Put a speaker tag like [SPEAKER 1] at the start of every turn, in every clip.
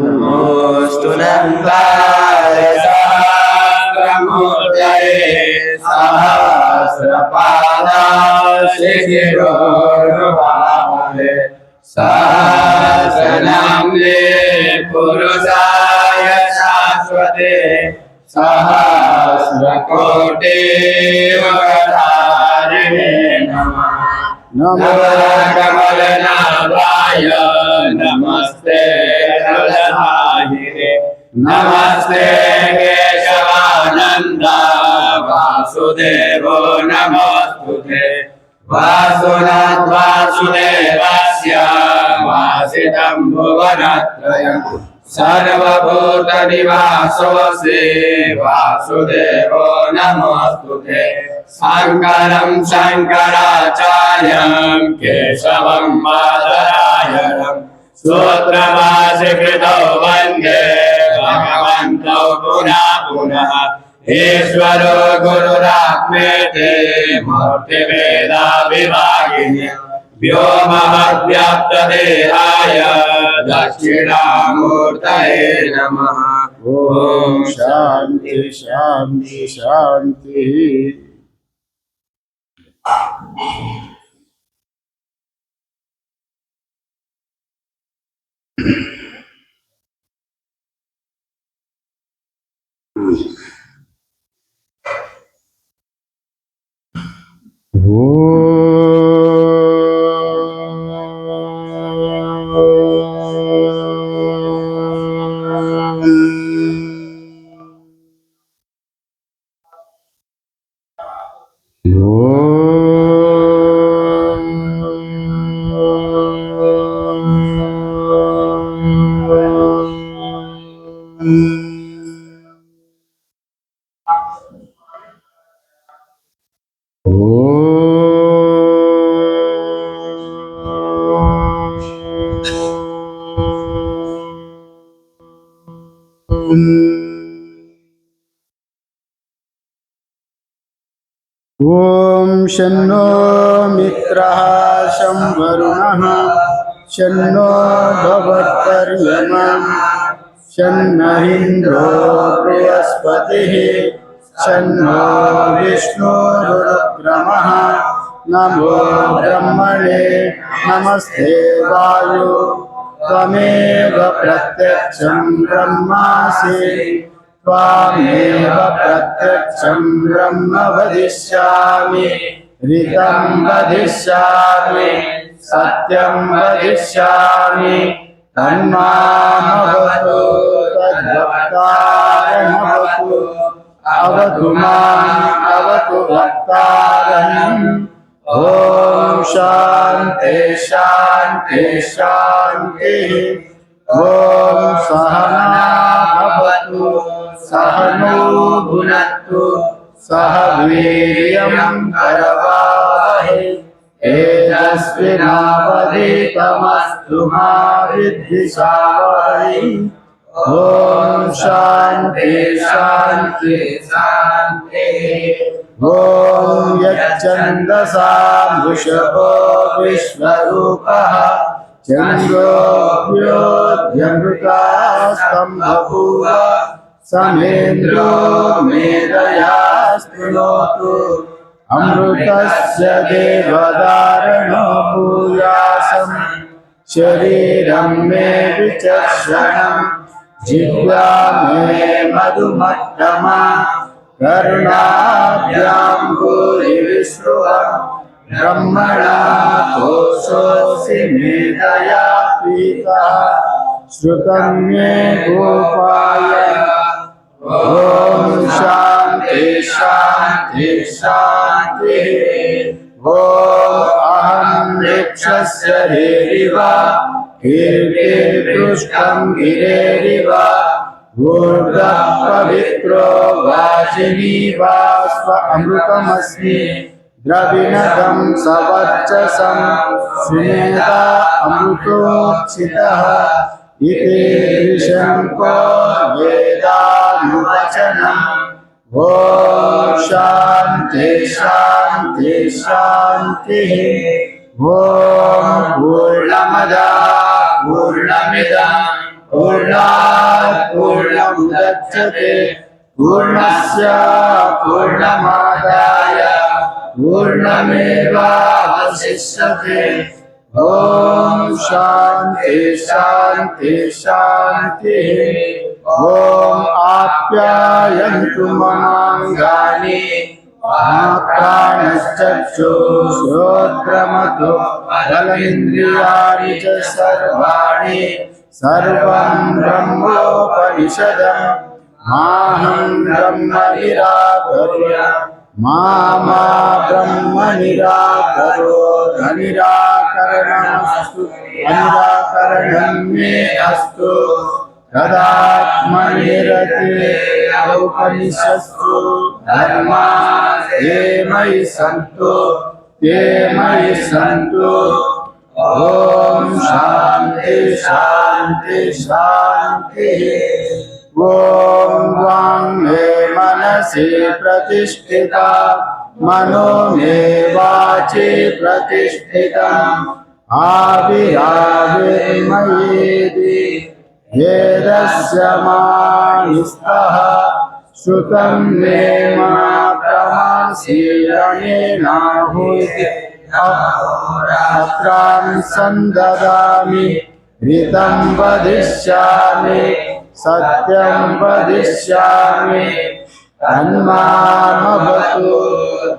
[SPEAKER 1] नमोस्तु नन्दाय सहस्रमूर्तये सहस्रपादाशिशिरोरुभावे सहस्रनाम्ने पुरुषाय शाश्वते सहस्रकोटिवरधारिणे नमः। नमः नमस्ते हृदयाहिरे नमस्ते केशवानन्द वासुदेवो नमोस्तुते वासुदेवस्य वासितं भुवनत्रयम् सर्वभूतनिवासोऽसि वासुदेवो नमोस्तुते शङ्करं शङ्कराचार्यं केशवं बादरायणम् सूत्रभाष्यकृतौ वन्दे भगवन्तौ पुनः पुनः ईश्वरो गुरुरात्मेति मूर्तिभेदविभागिने व्योमवद्व्याप्तदेहाय दक्षिणामूर्तये नमः। ॐ शान्ति शान्ति शान्तिः। ॐ शन्नो मित्रः शं वरुणः शन्नो भवत्पर्यमा शन्नो इन्द्रो बृहस्पतिः शन्नो विष्णुरुक्रमः नमो ब्रह्मणे नमस्ते वायु त्वमेव प्रत्यक्षं ब्रह्मासि त्वामेव प्रत्यक्षं ब्रह्म वदिष्यामि ऋतं वदिष्यामि सत्यं वदिष्यामि तन्मामवतु तद्भक्तारमवतु अवतु माम् अवतु भक्तारम्। ॐ शान्ति शान्ति शान्तिः। ॐ सहना भवतु सहनो भुनक्तु सह वीर्यं करवावहै तेजस्विनावधीतमस्तु मा विद्विषावहै। ॐ शान्ति शान्ति शान्तिः। ॐ यच्छन्दसा वृषभो विश्वरूपः चन्द्रोऽभ्योऽध्यमृतास्तं बभूव समेन्द्रो मेधया स्तुनोतु अमृतस्य देवदारणो भूयासं शरीरं मे विचक्षणं जिह्वा मे मधुमत्तमा करुणाभ्यां भूरि विश्रुवं ब्रह्मणा कोशोऽसि मेधया पीतः श्रुतं मे गोपाय। ॐ शान्ति शान्ति शान्तिः। ॐ अहं वृक्षस्य हेरिव कीर्तिपृष्ठं गिरेरिव ऊर्ध्वः पवित्रो वाजिनीवास्व अमृतमस्मि द्रविणदं सवर्चसं सुनेता अमृतोक्षितः इति ऋषङ्को वेदानुवचनम्। ॐ शान्ति शान्ति शान्तिः। ॐ पूर्णमदः पूर्णमिदं पूर्णात् पूर्णमुदच्यते पूर्णस्य पूर्णमादाय पूर्णमेवावशिष्यते। ॐ शान्ति शान्ति शान्तिः। ॐ आप्यायन्तु ममाङ्गानि प्राणश्चक्षुः श्रोत्रमथो बलमिन्द्रियाणि च सर्वाणि सर्वं ब्रह्मोपनिषदम् माहं ब्रह्म निराकरोत् मा ब्रह्म निराकरोत्। अनिराकरणमस्तु अनिराकरणं मे अस्तु तदात्मनिरते उपनिषत्सु धर्मा ते मयि सन्तु ते मयि सन्तु। ॐ शान्ति शान्ति शान्तिः। ॐ वाङ् मे मनसि प्रतिष्ठिता मनो मे वाचि प्रतिष्ठितम् आविराविर्मयेति वेदस्य मानिस्तः श्रुतं मे मा प्रमासीरणेनाहुति अत्रां सन्ददामि ऋतं वदिष्यामि सत्यं वदिष्यामि तन्मामवतु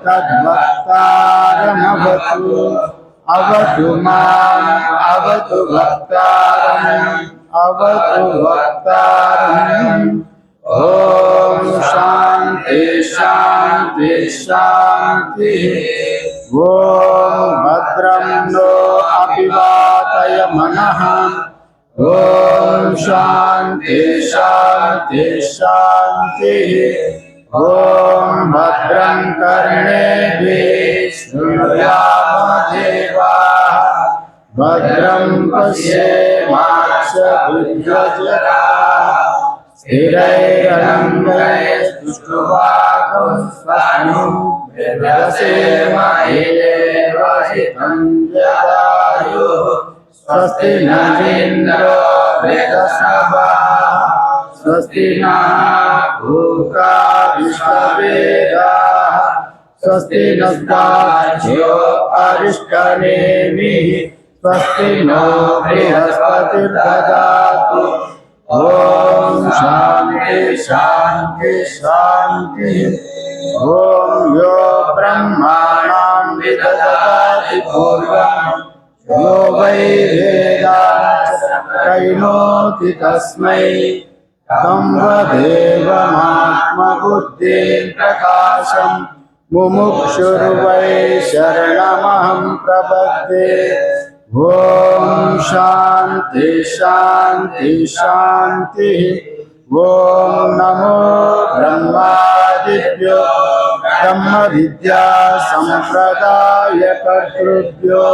[SPEAKER 1] तद्वक्तारमवतु अवतु माम् अवतु वक्तारम् अवतु वक्तारम्। ॐ शान्ति शान्ति शान्तिः। ॐ भद्रं नो अभिवातय मनः। ॐ शान्ति शान्ति शान्तिः। ॐ भद्रं कर्णेभिः शृणुयाम देवाः भद्रं पश्येमाक्षभिर्यजत्राः स्थिरैरङ्गैस्तुष्टुवागं स्वस्तिर्यसेमहेवहितं जदायुः स्वस्ति न इन्द्रो वेदसभाः स्वस्ति नः पूषा विश्ववेदाः स्वस्ति नस्तार्क्ष्यो अरिष्टनेमिः स्वस्ति नो बृहस्पतिर्ददातु। ॐ शान्ति शान्ति शान्तिः। ॐ यो ब्रह्माणां विदधाति पूर्वं यो वै वेदान् प्रैणोति तस्मै तं वदेवमात्मबुद्धिं प्रकाशं मुमुक्षुर्वै शरणमहं प्रपद्ये। ॐ शान्ति शान्ति शान्तिः। ॐ नमो ब्रह्मादिभ्यो ब्रह्मविद्या सम्प्रदायकर्तृभ्यो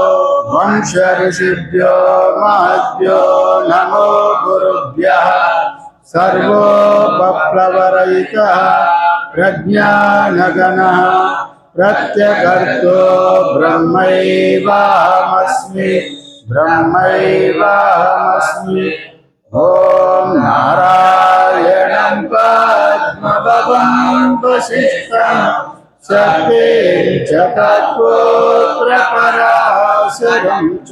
[SPEAKER 1] वंश ऋषिभ्यो महद्भ्यो नमो गुरुभ्यः। सर्वोपप्लवरहितः प्रज्ञानगणः प्रत्यगर्तो ब्रह्मैवाहमस्मि ब्रह्मैवाहमस्मि। ॐ नारायणं पद्मभवं वसिष्ठं शक्तिं च तत्पुत्रपराशरं च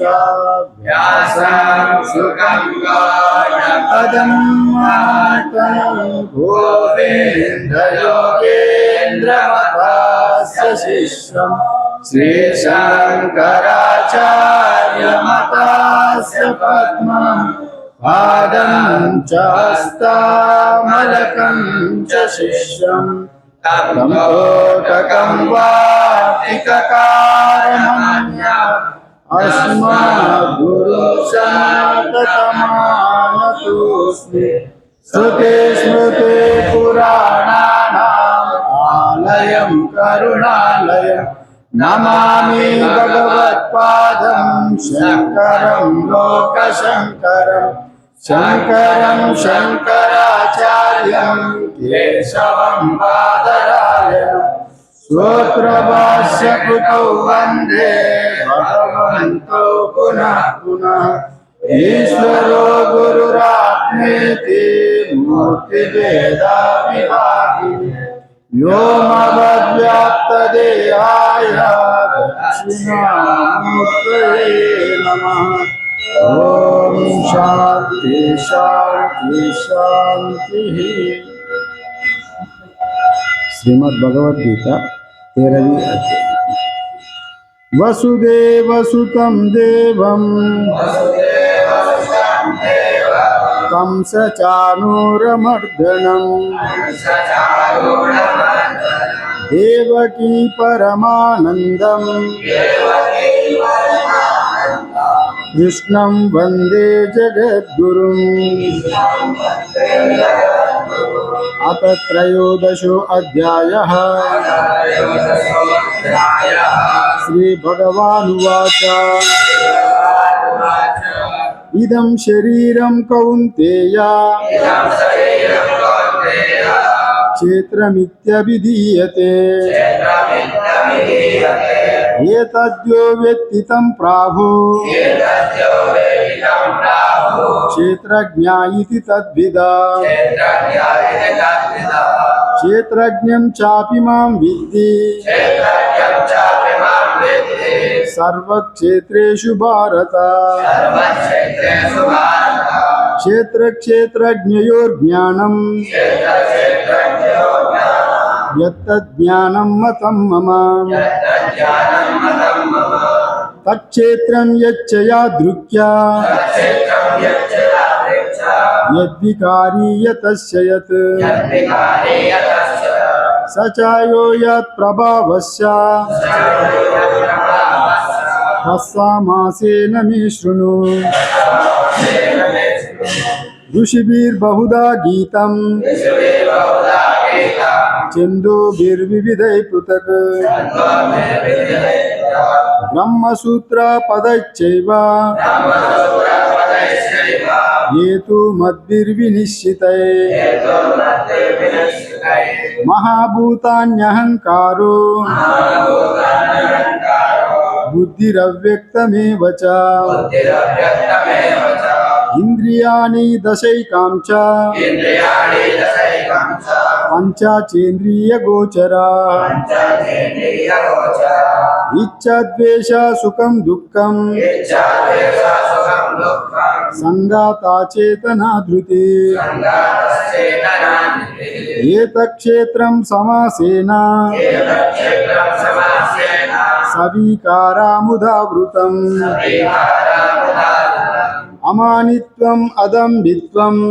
[SPEAKER 1] व्यासं सुगङ्गाधरं मातरं गोविन्दयोगेन्द्रमतस्य शिष्यं श्रीशङ्कराचार्यमतस्य पद्मं पादं च हस्तामलकं च शिष्यं तमोटकं वातिककारमन्या अस्मद्गुरुसन्ततमानतोऽस्मि। श्रुतिस्मृतिपुराणानाम् आलयं करुणालयं नमामि भगवत्पादं शङ्करं लोकशङ्करं शङ्करं शङ्कराचार्यं केशवं बादरायणं सूत्रभाष्य कृतौ वन्दे भगवन्तौ पुनः पुनः ईश्वरो गुरुरात्मेति मूर्तिभेदाविभागिने व्योमवद्व्याप्तदेहाय दक्षिणामूर्तये नमः। ओम शांति शांति शांति। श्रीमद् भगवद गीता 13वीं अध्याय। वसुदेव सुतं देवं कंस चाणूरमर्दनं देवकी परमानंदं कृष्णं वन्दे जगद्गुरुम्। अथ त्रयोदशो अध्यायः। श्रीभगवानुवाच इदं शरीरं कौन्तेय क्षेत्रमित्यभिधीयते एतद्यो वेत्ति तं प्राहु क्षेत्रज्ञा इति तद्विदा। क्षेत्रज्ञं चापि मां विद्धि सर्वक्षेत्रेषु भारत। क्षेत्रक्षेत्रज्ञयोर्ज्ञानं यत्तज्ज्ञानं मतं मम। तच्क्षेत्रं यच्च यादृक्या यद्विकारी यतस्य यत् स चायो यत्प्रभावस्य तस्सामासेन मे शृणु। ऋषिभिर्बहुधा गीतं छन्दोभिर्विविधैः पृथक् ब्रह्मसूत्रपदैश्चैव हेतुमद्भिर्विनिश्चितैः। महाभूतान्यहङ्कारो बुद्धिरव्यक्तमेव च इन्द्रियाणि दशैकां च पञ्चचेन्द्रियगोचरा। इच्छाद्वेष सुखं दुःखं संगाता चेतना धृति। एतत्क्षेत्रं समासेन सविकारामुदावृतम्। अमानित्वम् अदम्भित्वम्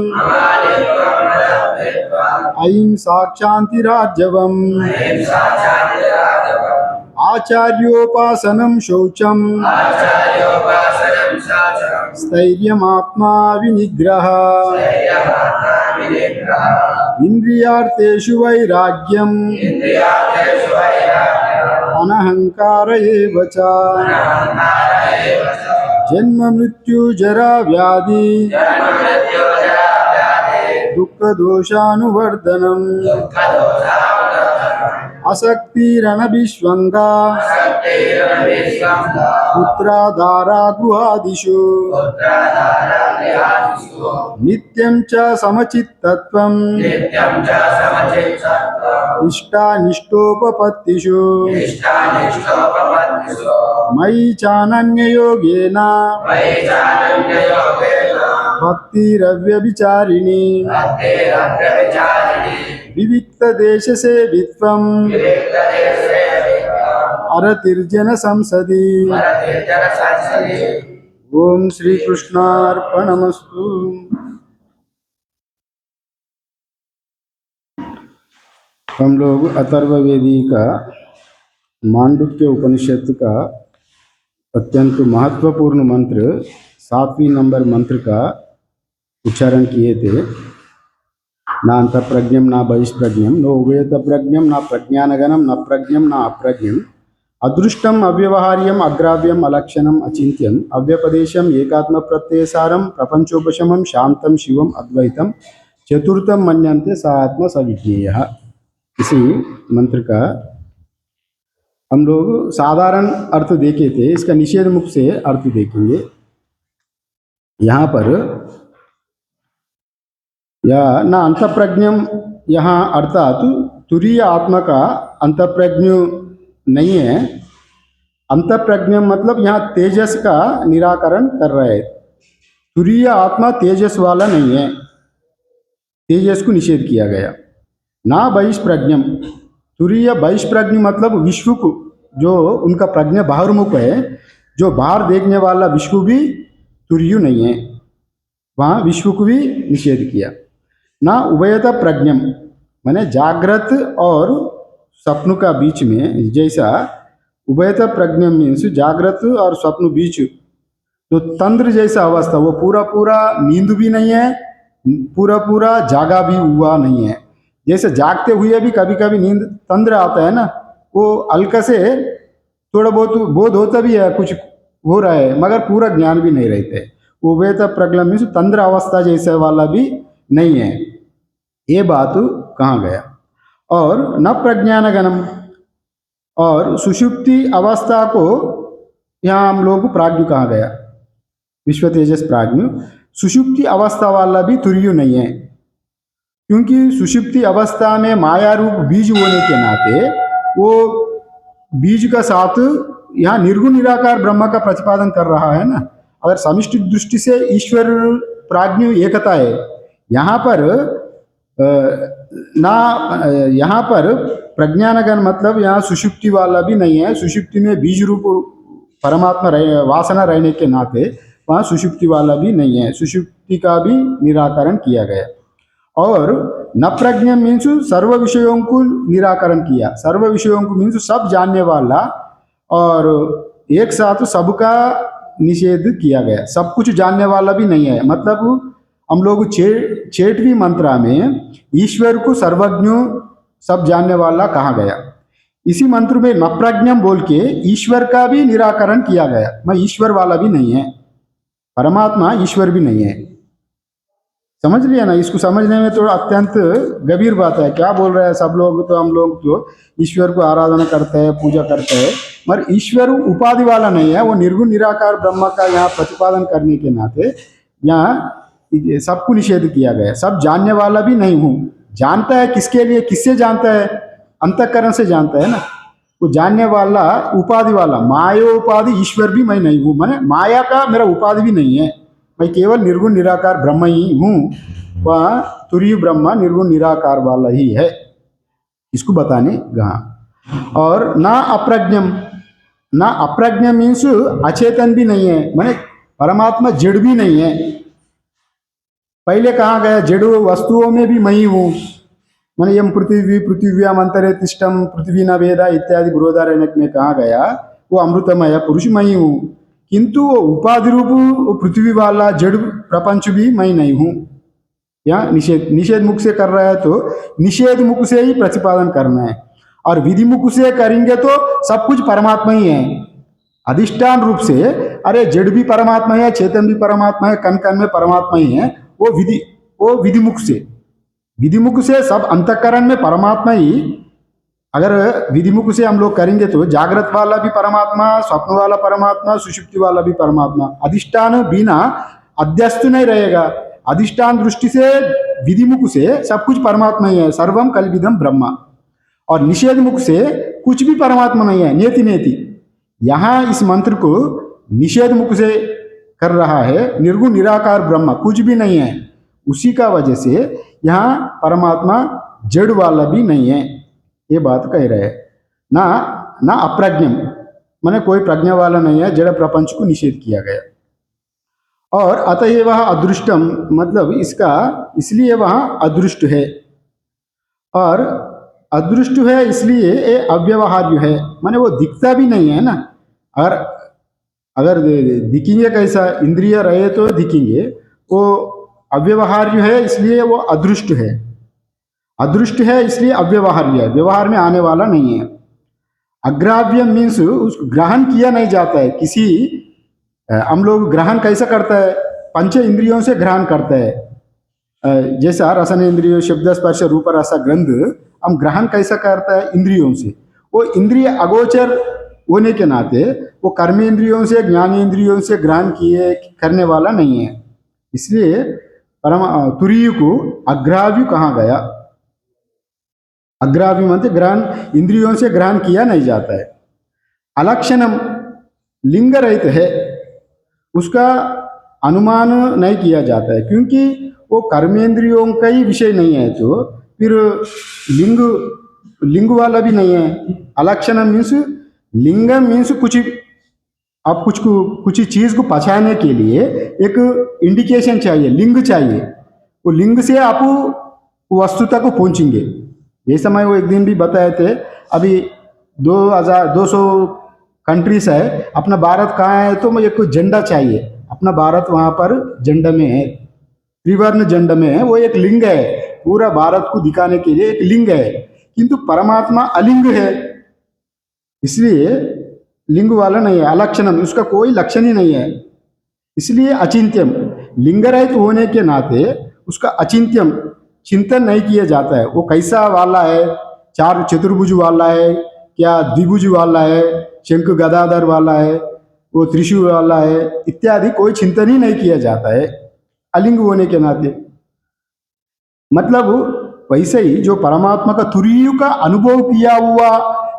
[SPEAKER 1] अहिंसा क्षान्तिरार्जवम् आचार्योपासनं शौचं स्थैर्यमात्मा विनिग्रह। इन्द्रियार्थेषु वैराग्यम् अनहंकार एव च। जन्म मृत्यु जरा व्याधि दुःख दोषानुवर्धनम्। असक्तिरनभिष्वङ्गा पुत्रादारा गृहादिषु। नित्यं च समचित्तत्वम् इष्टानिष्टोपपत्तिषु। मयि चानन्ययोगेन भक्तिरव्यभिचारिणी। विविक्तदेशसेवित्वम् अरतिर्जन संसदि। ओम श्री कृष्णार्पणमस्तु। हम लोग अथर्ववेदी का मांडुक्य उपनिषद का अत्यंत महत्वपूर्ण मंत्र 7वीं नंबर मंत्र का उच्चारण किए थे। ना अंतप्रज्ञम ना बहिष्प्रज्ञम नो उभयत प्रज्ञम ना प्रज्ञानगणम न प्रज्ञम ना अप्रज्ञम अदृष्टम अव्यवहार्यम अग्राव्यम अलक्षणम अचिंत्यम अव्यपदेशम एकात्म प्रत्ययसारम प्रपंचोपशमम शांतम शिवम अद्वैतम चतुर्थम मन्यन्ते स आत्मा स विज्ञेयः। इसी मंत्र का हम लोग साधारण अर्थ देखे थे, इसका निषेध मुख से अर्थ देखेंगे। यहाँ पर या न अंतप्रज्ञम, यहाँ अर्थात तुरीय आत्मा का अंतप्रज्ञ नहीं है। अंतप्रज्ञम मतलब यहाँ तेजस का निराकरण कर रहे हैं। तुरीय आत्मा तेजस वाला नहीं है, तेजस को निषेध किया गया। ना बहिष्प्रज्ञम, तुरीय बहिष्प्रज्ञ मतलब विश्व को, जो उनका प्रज्ञा बाहरमुख है, जो बाहर देखने वाला विश्व भी तुरीय नहीं है, वहाँ विश्व को भी निषेध किया। ना उभयता प्रज्ञम, माने जागृत और स्वप्न का बीच में, जैसा उभयता प्रज्ञम मीन्स जागृत और स्वप्न बीच जो तंद्र जैसा अवस्था, वो पूरा पूरा नींद भी नहीं है, पूरा पूरा जागा भी हुआ नहीं है। जैसे जागते हुए भी कभी कभी नींद तंद्र आता है ना, वो हल्का से थोड़ा बहुत बोध होता भी है, कुछ हो रहा है, मगर पूरा ज्ञान भी नहीं रहते। उभयता प्रज्ञम मीन्स तंद्र अवस्था जैसे वाला भी नहीं है, ये बात कहा गया। और न प्रज्ञान गणम, और सुषुप्ति अवस्था को यहाँ हम लोग प्राज्ञ कहा गया, विश्व तेजस प्राज्ञ। सुषुप्ति अवस्था वाला भी तुरीय नहीं है, क्योंकि सुषुप्ति अवस्था में माया रूप बीज होने के नाते वो बीज का साथ यहाँ निर्गुण निराकार ब्रह्म का प्रतिपादन कर रहा है ना। अगर समिष्टि दृष्टि से ईश्वर प्राज्ञ एकता है, यहाँ पर यहाँ पर प्रज्ञानगण मतलब यहाँ सुषुप्ति वाला भी नहीं है। सुषुप्ति में बीज रूप परमात्मा वासना रहने के नाते वहाँ सुषुप्ति वाला भी नहीं है, सुषुप्ति का भी निराकरण किया गया। और न प्रज्ञ मीन्स सर्व विषयों को निराकरण किया। सर्व विषयों को मीन्स सब जानने वाला, और एक साथ सबका निषेध किया गया। सब कुछ जानने वाला भी नहीं है, मतलब हम लोग छेठवीं मंत्रा में ईश्वर को सर्वज्ञ सब जानने वाला कहा गया। इसी मंत्र में न प्रज्ञम बोल के ईश्वर का भी निराकरण किया गया। मैं ईश्वर वाला भी नहीं है, परमात्मा ईश्वर भी नहीं है। समझ लिया ना? इसको समझने में तो अत्यंत गंभीर बात है। क्या बोल रहे हैं सब लोग, तो हम लोग तो ईश्वर को आराधना करते हैं, पूजा करते हैं, मगर ईश्वर उपाधि वाला नहीं है, वो निर्गुण निराकार ब्रह्म का यहाँ प्रतिपादन करने के नाते यहाँ सबको निषेध किया गया। सब जानने वाला भी नहीं हूँ। जानता है किसके लिए, किससे जानता है? अंतःकरण से जानता है ना। वो जानने वाला उपाधि वाला, माया उपाधि ईश्वर भी मैं नहीं हूँ, मैंने माया का मेरा उपाधि भी नहीं है, मैं केवल निर्गुण निराकार ब्रह्म ही हूँ। वह तुरीय ब्रह्म निर्गुण निराकार वाला ही है, इसको बताने गया। और ना अप्रज्ञम, ना अप्रज्ञ मीन्स अचेतन भी नहीं है, माने परमात्मा जड़ भी नहीं है। पहले कहा गया जड़ वस्तुओं में भी मैं ही हूँ, मैंने यम पृथ्वी पृथ्व्याम अंतरे तिष्ठम पृथ्वी न वेदा इत्यादि बृहदारण्यक में कहा गया वो अमृतमय पुरुष मैं ही हूँ। किंतु वो उपाधि रूप पृथ्वी वाला जड़ प्रपंच भी मैं नहीं हूँ। यहाँ निषेध मुख से कर रहा है, तो निषेध मुख से ही प्रतिपादन करना है। और विधि मुख से करेंगे तो सब कुछ परमात्मा ही है, अधिष्ठान रूप से। अरे जड़ भी परमात्मा है, चेतन भी परमात्मा है, कण कण में परमात्मा ही है। वो विधि मुख से सब अंतःकरण में परमात्मा ही। अगर विधि मुख से हम लोग करेंगे तो जागृत वाला भी परमात्मा, स्वप्न वाला परमात्मा, सुषुप्ति वाला भी परमात्मा। अधिष्ठान बिना अध्यस्त नहीं रहेगा। अधिष्ठान दृष्टि से विधि मुख से सब कुछ परमात्मा ही है, सर्वम कल्विदम ब्रह्मा। और निषेध मुख से कुछ भी परमात्मा नहीं है, नेति नेति। यहाँ इस मंत्र को निषेध मुख से कर रहा है, निर्गुण निराकार ब्रह्म कुछ भी नहीं है। उसी का वजह से यहाँ परमात्मा जड़ वाला भी नहीं है, ये बात कह रहे हैं। ना अप्रज्ञम माने कोई प्रज्ञा वाला नहीं है, जड़ प्रपंच को निषेध किया गया। और अतएव वह अदृष्टम मतलब इसका इसलिए वहाँ अदृष्ट है। और अदृष्ट है इसलिए ये अव्यवहार्य है, माने वो दिखता भी नहीं है ना। अगर दिखेंगे कैसा, इंद्रिय रहे तो दिखेंगे, वो अव्यवहार्य है इसलिए वो अदृष्ट है। अदृष्ट है इसलिए अव्यवहार्य है, व्यवहार में आने वाला नहीं है। अग्राह्य मीन्स उसको ग्रहण किया नहीं जाता है किसी। हम लोग ग्रहण कैसा करता है, पंच इंद्रियों से ग्रहण करता है। जैसा रसन इंद्रियों, शब्द स्पर्श रूप रस गंध, हम ग्रहण कैसा करता है इंद्रियों से। वो इंद्रिय अगोचर होने के नाते वो कर्मेंद्रियों से ज्ञानेंद्रियों से ग्रहण किए करने वाला नहीं है। इसलिए परम तुरीय को अग्राव्य कहा गया। अग्राव्य मतलब ग्रहण इंद्रियों से ग्रहण किया नहीं जाता है। अलक्षणम लिंग रहित है, उसका अनुमान नहीं किया जाता है क्योंकि वो कर्मेंद्रियों का ही विषय नहीं है, तो फिर लिंग लिंग वाला भी नहीं है। अलक्षण मीन्स लिंग मीन्स कुछ आप कुछ चीज को पहचानने के लिए एक इंडिकेशन चाहिए, लिंग चाहिए। वो लिंग से आप वस्तुता को पहुंचेंगे। जैसा मैं वो एक दिन भी बताए थे, अभी 2200 कंट्रीज है, अपना भारत कहाँ है तो मुझे कोई झंडा चाहिए। अपना भारत वहाँ पर झंडा में है, त्रिवर्ण झंडा में है, वो एक लिंग है। पूरा भारत को दिखाने के लिए एक लिंग है, किंतु परमात्मा अलिंग है, इसलिए लिंग वाला नहीं है। अलक्षणम, उसका कोई लक्षण ही नहीं है, इसलिए अचिंत्यम। लिंग रहित होने के नाते उसका अचिंत्यम चिंतन नहीं किया जाता है। वो कैसा वाला है, चार चतुर्भुज वाला है, क्या द्विभुज वाला है, शंख गदाधर वाला है, वो त्रिशूल वाला है, इत्यादि कोई चिंतन ही नहीं किया जाता है अलिंग होने के नाते। मतलब वैसे ही जो परमात्मा का तुरीय का अनुभव किया हुआ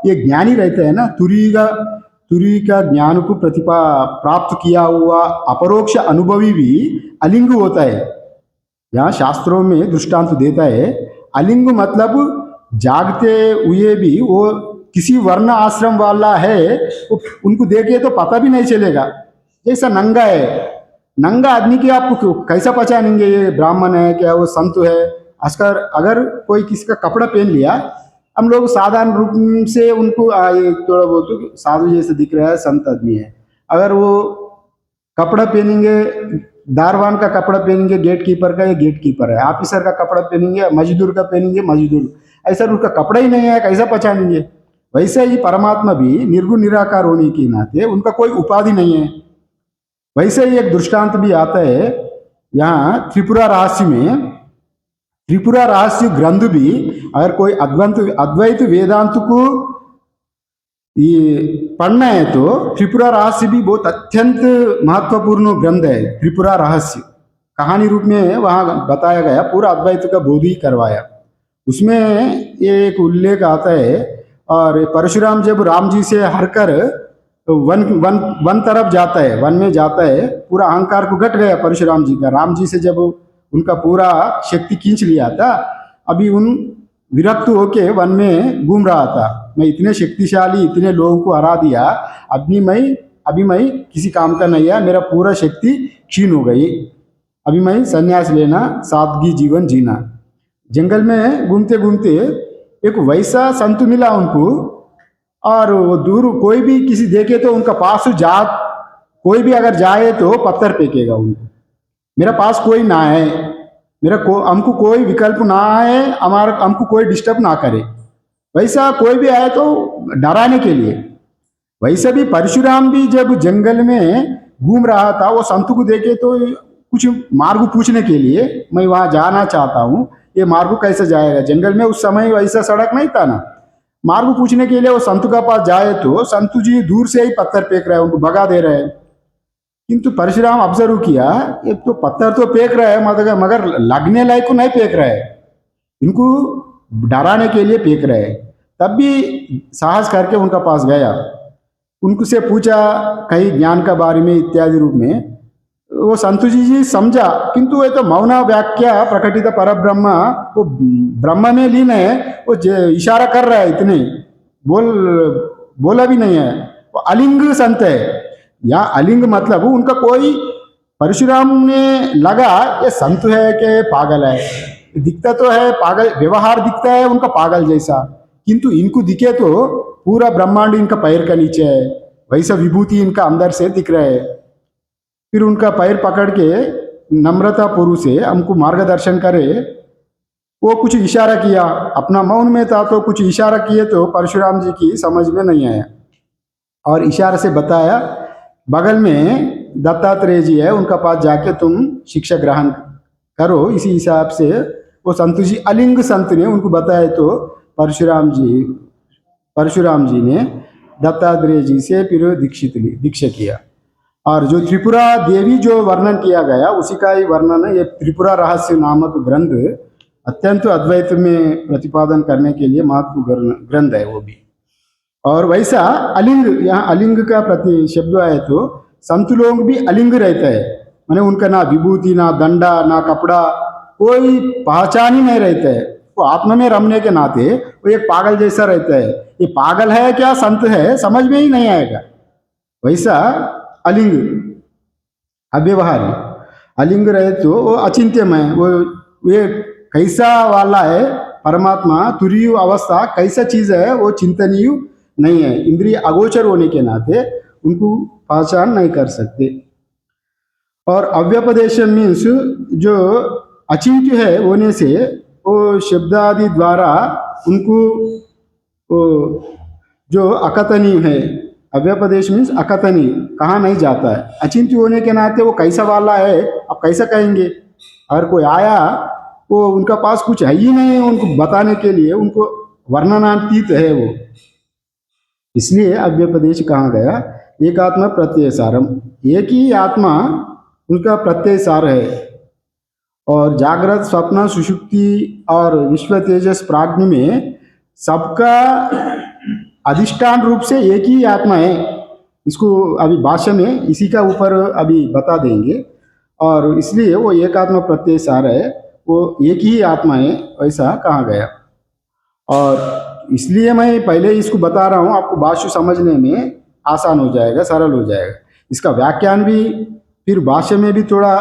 [SPEAKER 1] ये ज्ञानी रहते हैं ना, तुरीय का ज्ञान को प्राप्त किया हुआ अपरोक्ष अनुभवी भी अलिंग होता है। यहाँ शास्त्रों में दृष्टांत देता है, अलिंग मतलब जागते हुए भी वो किसी वर्ण आश्रम वाला है, उनको देखे तो पता भी नहीं चलेगा। जैसा नंगा है, नंगा आदमी की आप कैसा पहचानेंगे ये ब्राह्मण है क्या, वो संत है। आजकल अगर कोई किसी का कपड़ा पहन लिया, हम लोग साधारण रूप से उनको ये थोड़ा बहुत साधु जैसे दिख रहा है, संत आदमी है। अगर वो कपड़ा पहनेंगे, दारवान का कपड़ा पहनेंगे, गेट कीपर का, ये गेट कीपर है। ऑफिसर का कपड़ा पहनेंगे, मजदूर का पहनेंगे, मजदूर। ऐसा उनका कपड़ा ही नहीं है, कैसा पहचानेंगे। वैसे ही परमात्मा भी निर्गुण निराकार होने के नाते उनका कोई उपाधि नहीं है। वैसे ही एक दृष्टांत भी आता है यहाँ त्रिपुरा रहस्य में। त्रिपुरा रहस्य ग्रंथ भी अगर कोई अद्वैत वेदांत को ये पढ़ना है तो त्रिपुरा रहस्य भी बहुत अत्यंत महत्वपूर्ण ग्रंथ है। त्रिपुरा रहस्य कहानी रूप में वहाँ बताया गया, पूरा अद्वैत का बोध ही करवाया। उसमें ये एक उल्लेख आता है, और परशुराम जब राम जी से हरकर वन तरफ जाता है, वन में जाता है, पूरा अहंकार को घट गया परशुराम जी का। राम जी से जब उनका पूरा शक्ति खींच लिया था, अभी उन विरक्त होके वन में घूम रहा था, मैं इतने शक्तिशाली, इतने लोगों को हरा दिया, अभी मैं किसी काम का नहीं है, मेरा पूरा शक्ति क्षीण हो गई, अभी मैं संन्यास लेना, सादगी जीवन जीना। जंगल में घूमते घूमते एक वैसा संत मिला उनको, और वो दूर कोई भी किसी देखे तो उनका पास कोई भी अगर जाए तो पत्थर फेंकेगा उनको। मेरा पास कोई ना है, हमको कोई विकल्प ना है, हमको कोई डिस्टर्ब ना करे, वैसा कोई भी आए तो डराने के लिए। वैसे भी परशुराम भी जब जंगल में घूम रहा था, वो संत को देखे तो कुछ मार्ग पूछने के लिए, मैं वहाँ जाना चाहता हूँ, ये मार्ग कैसे जाएगा। जंगल में उस समय वैसा सड़क नहीं था ना, मार्ग पूछने के लिए वो संत का पास जाए तो संत जी दूर से ही पत्थर फेंक रहे हैं, उनको भगा दे रहे हैं। किंतु परशुराम ऑब्जर्व किया, एक तो पत्थर तो फेंक रहा है मगर लगने लायक को नहीं फेंक रहा है, इनको डराने के लिए फेंक रहे हैं। तब भी साहस करके उनका पास गया, उनको से पूछा कहीं ज्ञान का बारे में इत्यादि रूप में। वो संतु जी समझा, किंतु ये तो मौना व्याख्या प्रकटित पर ब्रह्म, वो ब्रह्म में लीन है, वो इशारा कर रहा है, इतने बोला भी नहीं है। वो अलिंग संत है। या अलिंग मतलब उनका कोई, परशुराम ने लगा ये संत है कि पागल है, दिखता तो है पागल, व्यवहार दिखता है उनका पागल जैसा, किंतु इनको दिखे तो पूरा ब्रह्मांड इनका पैर का नीचे है, वैसा विभूति इनका अंदर से दिख रहा है। फिर उनका पैर पकड़ के नम्रता पूर्व से हमको मार्गदर्शन करे। वो कुछ इशारा किया, अपना मौन में था तो कुछ इशारा किए तो परशुराम जी की समझ में नहीं आया, और इशारे से बताया बगल में दत्तात्रेय जी है, उनका पास जाके तुम शिक्षा ग्रहण करो। इसी हिसाब से वो संत जी अलिंग संत ने उनको बताया तो परशुराम जी परशुराम जी ने दत्तात्रेय जी से फिर दीक्षा किया। और जो त्रिपुरा देवी जो वर्णन किया गया उसी का ही वर्णन है ये त्रिपुरा रहस्य नामक ग्रंथ, अत्यंत अद्वैत में प्रतिपादन करने के लिए महत्वपूर्ण ग्रंथ है वो भी। और वैसा अलिंग, यहाँ अलिंग का प्रति शब्द आए तो संत लोग भी अलिंग रहते हैं, माने उनका ना विभूति ना दंडा ना कपड़ा कोई पहचान ही नहीं रहता है। वो आत्मा में रमने के नाते वो एक पागल जैसा रहता है, ये पागल है क्या संत है समझ में ही नहीं आएगा। वैसा अलिंग अव्यवहारी अलिंग रहे तो वो अचिंत्यमय, वो ये कैसा वाला है परमात्मा, तुरीय अवस्था कैसा चीज है वो चिंतनीय नहीं है, इंद्रिय अगोचर होने के नाते उनको पहचान नहीं कर सकते। और अव्यपदेश मीन्स जो अचिंत्य है होने से वो शब्दादि द्वारा उनको वो जो अकथनीय है, अव्यपदेश मीन्स अकथनीय, कहा नहीं जाता है। अचिंत्य होने के नाते वो कैसा वाला है अब कैसा कहेंगे, अगर कोई आया वो उनका पास कुछ है ही नहीं उनको बताने के लिए, उनको वर्णनातीत है वो, इसलिए अव्यपदेश कहा गया। एक आत्मा प्रत्यय सारम, एक ही आत्मा उनका प्रत्यय सार है। और जागृत स्वप्न सुषुप्ति और विश्व तेजस प्राज्ञ में सबका अधिष्ठान रूप से एक ही आत्मा है। इसको अभी भाष्य में इसी का ऊपर अभी बता देंगे। और इसलिए वो एक आत्मा प्रत्यय सार है, वो एक ही आत्मा है ऐसा कहा गया। और इसलिए मैं पहले इसको बता रहा हूँ, आपको भाष्य समझने में आसान हो जाएगा, सरल हो जाएगा। इसका व्याख्यान भी फिर भाष्य में भी थोड़ा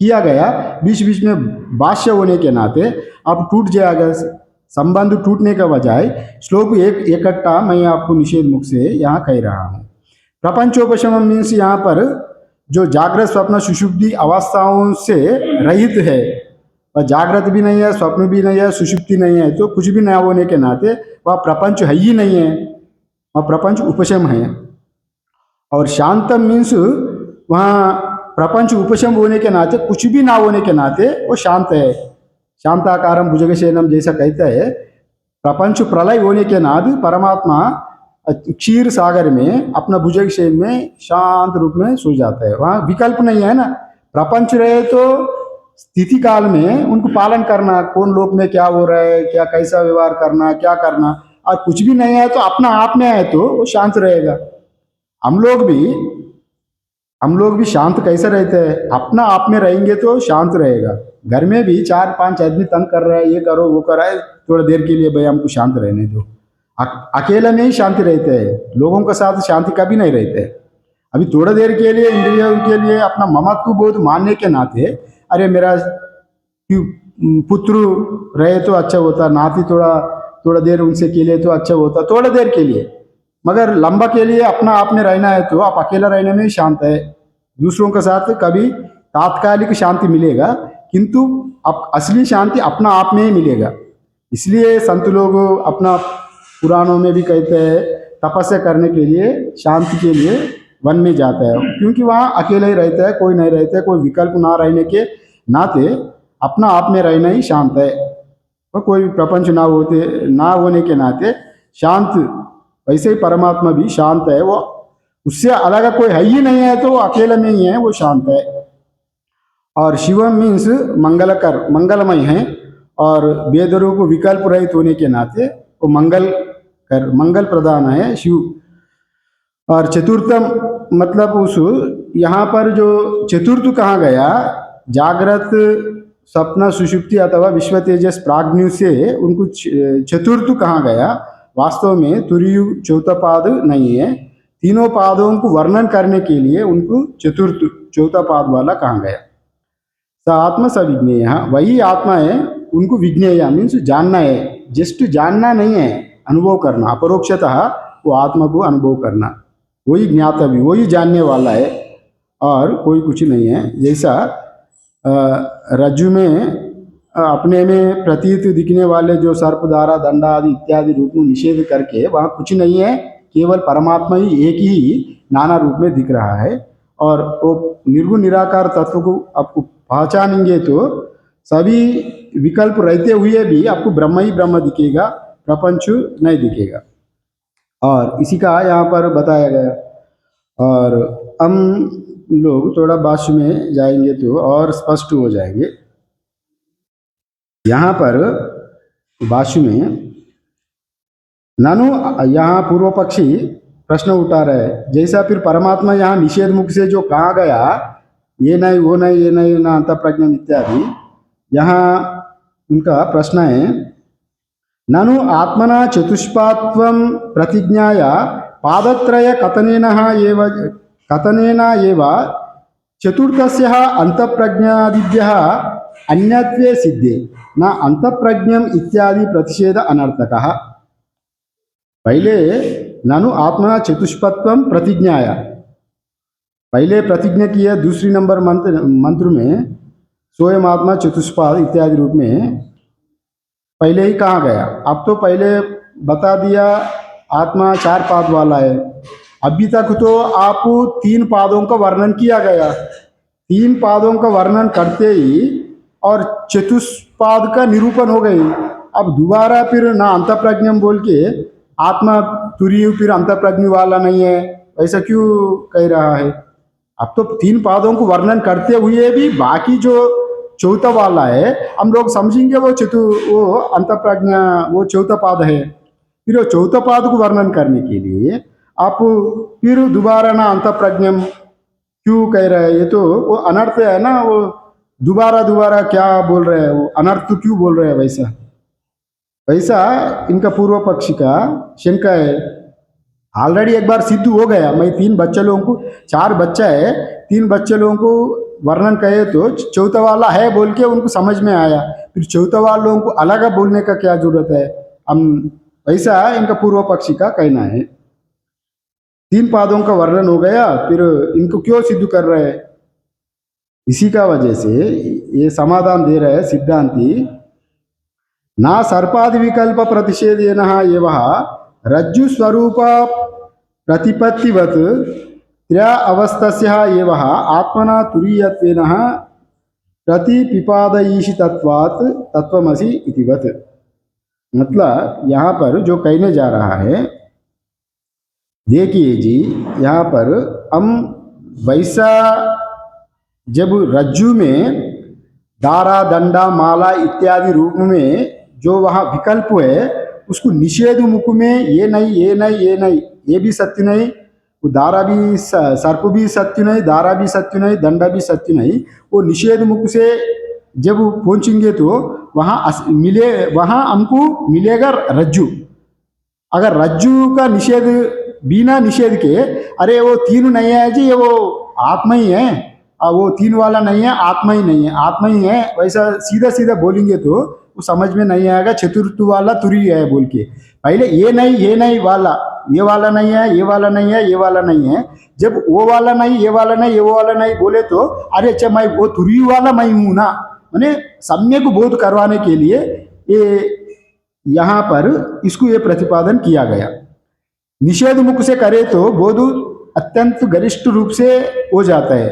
[SPEAKER 1] किया गया, बीच बीच में भाष्य होने के नाते आप टूट जाएगा, संबंध टूटने का बजाय श्लोक एक इकट्ठा मैं आपको निषेध मुख से यहाँ कह रहा हूँ। प्रपंचोपशम मीन्स यहाँ पर जो जागृत स्वप्न सुषुप्ति अवस्थाओं से रहित है, और जागृत भी नहीं है स्वप्न भी नहीं है सुषुप्ति नहीं है, तो कुछ भी न होने के नाते वह प्रपंच है ही नहीं है, वह प्रपंच उपशम है। और शांतम मीन्स वहाँ प्रपंच उपशम होने के नाते कुछ भी ना होने के नाते वो शांत है। शांताकारम भुजगशयनम जैसा कहता है, प्रपंच प्रलय होने के नाते परमात्मा क्षीर सागर में अपना भुजगशयन में शांत रूप में सो जाता है, वहाँ विकल्प नहीं है ना। प्रपंच रहे तो स्थिति काल में उनको पालन करना, कौन लोक में क्या हो रहा है, क्या कैसा व्यवहार करना, क्या करना, और कुछ भी नहीं है तो अपना आप में है तो वो शांत रहेगा। हम लोग भी शांत कैसे रहते हैं, अपना आप में रहेंगे तो शांत रहेगा। घर में भी 4-5 आदमी तंग कर रहा है, ये करो वो कर रहा है, थोड़ा देर के लिए भाई हमको शांत रहने दो। अकेले में ही शांति रहते हैं, लोगों के साथ शांति कभी नहीं रहते। अभी थोड़ा देर के लिए इंद्रियों के लिए अपना ममत्व बोध मानने के नाते, अरे मेरा पुत्र रहे तो अच्छा होता, नाती थोड़ा देर उनसे के लिए तो अच्छा होता, थोड़ा देर के लिए, मगर लंबा के लिए अपना आप में रहना है तो आप अकेला रहने में ही शांत है। दूसरों के साथ कभी तात्कालिक शांति मिलेगा, किंतु अब असली शांति अपना आप में ही मिलेगा। इसलिए संत लोग अपना पुराणों में भी कहते हैं तपस्या करने के लिए, शांति के लिए वन में जाता है, क्योंकि वहाँ अकेले ही रहता है, कोई नहीं रहता है, कोई विकल्प ना रहने के नाते अपना आप में रहना ही शांत है। और कोई प्रपंच ना होने के नाते शांत, वैसे ही परमात्मा भी शांत है, वो उससे अलग कोई है ही नहीं है तो वो अकेले में ही है, वो शांत है। और शिवम मीन्स मंगलकर, मंगलमय है, और वेद रूप विकल्प रहित होने के नाते वो मंगल प्रदान है शिव। और चतुर्थम मतलब उस यहाँ पर जो चतुर्थ कहा गया, जागृत स्वप्न सुषुप्ति अथवा विश्व तेजस प्राज्ञ से उनको चतुर्थ कहा गया। वास्तव में तुरीय चौथा पाद नहीं है, तीनों पादों को वर्णन करने के लिए उनको चतुर्थ चौथा पाद वाला कहा गया। स आत्मा स विज्ञेय, वही आत्मा है, उनको विज्ञेय मीन्स जानना है, जस्ट जानना नहीं है, अनुभव करना, अपरोक्षतः वो आत्मा को अनुभव करना, वही ज्ञातव्य, वही जानने वाला है और कोई कुछ नहीं है। जैसा रज्जु में अपने में प्रतीत दिखने वाले जो सर्प धारा दंडा आदि इत्यादि रूप में निषेध करके वहाँ कुछ नहीं है, केवल परमात्मा ही एक ही नाना रूप में दिख रहा है। और वो निर्गुण निराकार तत्व को आपको पहचानेंगे तो सभी विकल्प रहते हुए भी आपको ब्रह्म ही ब्रह्म दिखेगा, प्रपंच नहीं दिखेगा। और इसी का यहाँ पर बताया गया। और हम लोग थोड़ा भाष्य में जाएंगे तो और स्पष्ट हो जाएंगे। यहाँ पर भाष्य में नानु यहाँ पूर्व पक्षी प्रश्न उठा रहा है, जैसा फिर परमात्मा यहाँ निषेध मुख से जो कहा गया ये नहीं वो नहीं ये नहीं ना अंत प्रज्ञम इत्यादि, यहाँ उनका प्रश्न है ननु आत्मना चतुष्पात्वं प्रतिज्ञाय पादत्रय कथनेन एव चतुर्थस्यः अंतःप्रज्ञादिभ्यः अन्यत्वे सिद्धे न अंतःप्रज्ञम इत्यादि प्रतिषेध अनर्थकः। पहले ननु आत्मना चतुष्पत्वम प्रतिज्ञाय, पहले प्रतिज्ञा किया दूसरी नंबर मंत्र में स्वयं आत्मा चतुष्पाद इत्यादि रूप में पहले ही कहा गया। अब तो पहले बता दिया आत्मा चार पाद वाला है। अभी तक तो आप तीन पादों का वर्णन किया गया, तीन पादों का वर्णन करते ही और चतुष्पाद का निरूपण हो गई। अब दोबारा फिर ना अंतःप्रज्ञम बोल के आत्मा तुरीय फिर अंतःप्रज्ञ वाला नहीं है, ऐसा क्यों कह रहा है? अब तो तीन पादों को वर्णन करते हुए भी बाकी जो चौथा वाला है हम लोग समझेंगे वो अंतःप्रज्ञा वो चौथा पाद है। फिर वो चौथा पाद को वर्णन करने के लिए आप फिर दोबारा ना अंतःप्रज्ञम क्यों कह रहे हैं? ये तो वो अनर्थ है ना, वो दोबारा दोबारा क्या बोल रहे हैं, वो अनर्थ क्यों बोल रहे हैं? वैसा वैसा इनका पूर्व पक्षी का शंका है। ऑलरेडी एक बार सिद्ध हो गया, मैं तीन बच्चे लोगों को, चार बच्चा है, तीन बच्चे लोगों को वर्णन कहे तो चौथा वाला है बोल के उनको समझ में आया, फिर चौथा वाले लोगों को अलग बोलने का क्या जरूरत है? हम ऐसा इनका पूर्व पक्षी का कहना है। तीन पादों का वर्णन हो गया, फिर इनको क्यों सिद्ध कर रहे हैं? इसी का वजह से ये समाधान दे रहे हैं सिद्धांति। ना सर्पादि विकल्प प्रतिषेधेन एवं रज्जु स्वरूप प्रतिपत्तिवत् त्र्या अवस्थस्य एवं आत्मना तुरीयत्वेन प्रतिपिपादयिषितत्वात् तत्वमसि इतिवत्। मतलब यहाँ पर जो कहने जा रहा है, देखिए जी, यहाँ पर हम वैसा जब रज्जु में दारा दंडा माला इत्यादि रूप में जो वहाँ विकल्प है उसको निषेध मुख में ये नहीं ये नहीं ये नहीं, ये भी सत्य नहीं, वो दारा भी सर्प भी सत्य नहीं, दारा भी सत्य नहीं, दंडा भी सत्य नहीं, वो निषेध मुख से जब पहुंचेंगे तो वहाँ हमको मिलेगा रज्जु। अगर रज्जु का निषेध बिना निषेध के अरे वो तीन नहीं है जी, ये वो आत्मा ही है, वो तीन वाला नहीं है, आत्मा ही नहीं है, आत्मा ही है, वैसा सीधा सीधा बोलेंगे तो वो समझ में नहीं आएगा चतुर्थ वाला तुरी है बोल के। पहले ये नहीं वाला, ये वाला नहीं है, ये वाला नहीं है, ये वाला नहीं है। जब वो वाला नहीं, ये वाला नहीं, ये वो वाला नहीं बोले तो अरे अच्छा मैं वो तुरी वाला मैं हूं ना, मैंने सम्यक बोध करवाने के लिए ये यहाँ पर इसको ये प्रतिपादन किया गया। निषेध मुख से करे तो बोध अत्यंत गरिष्ठ रूप से हो जाता है।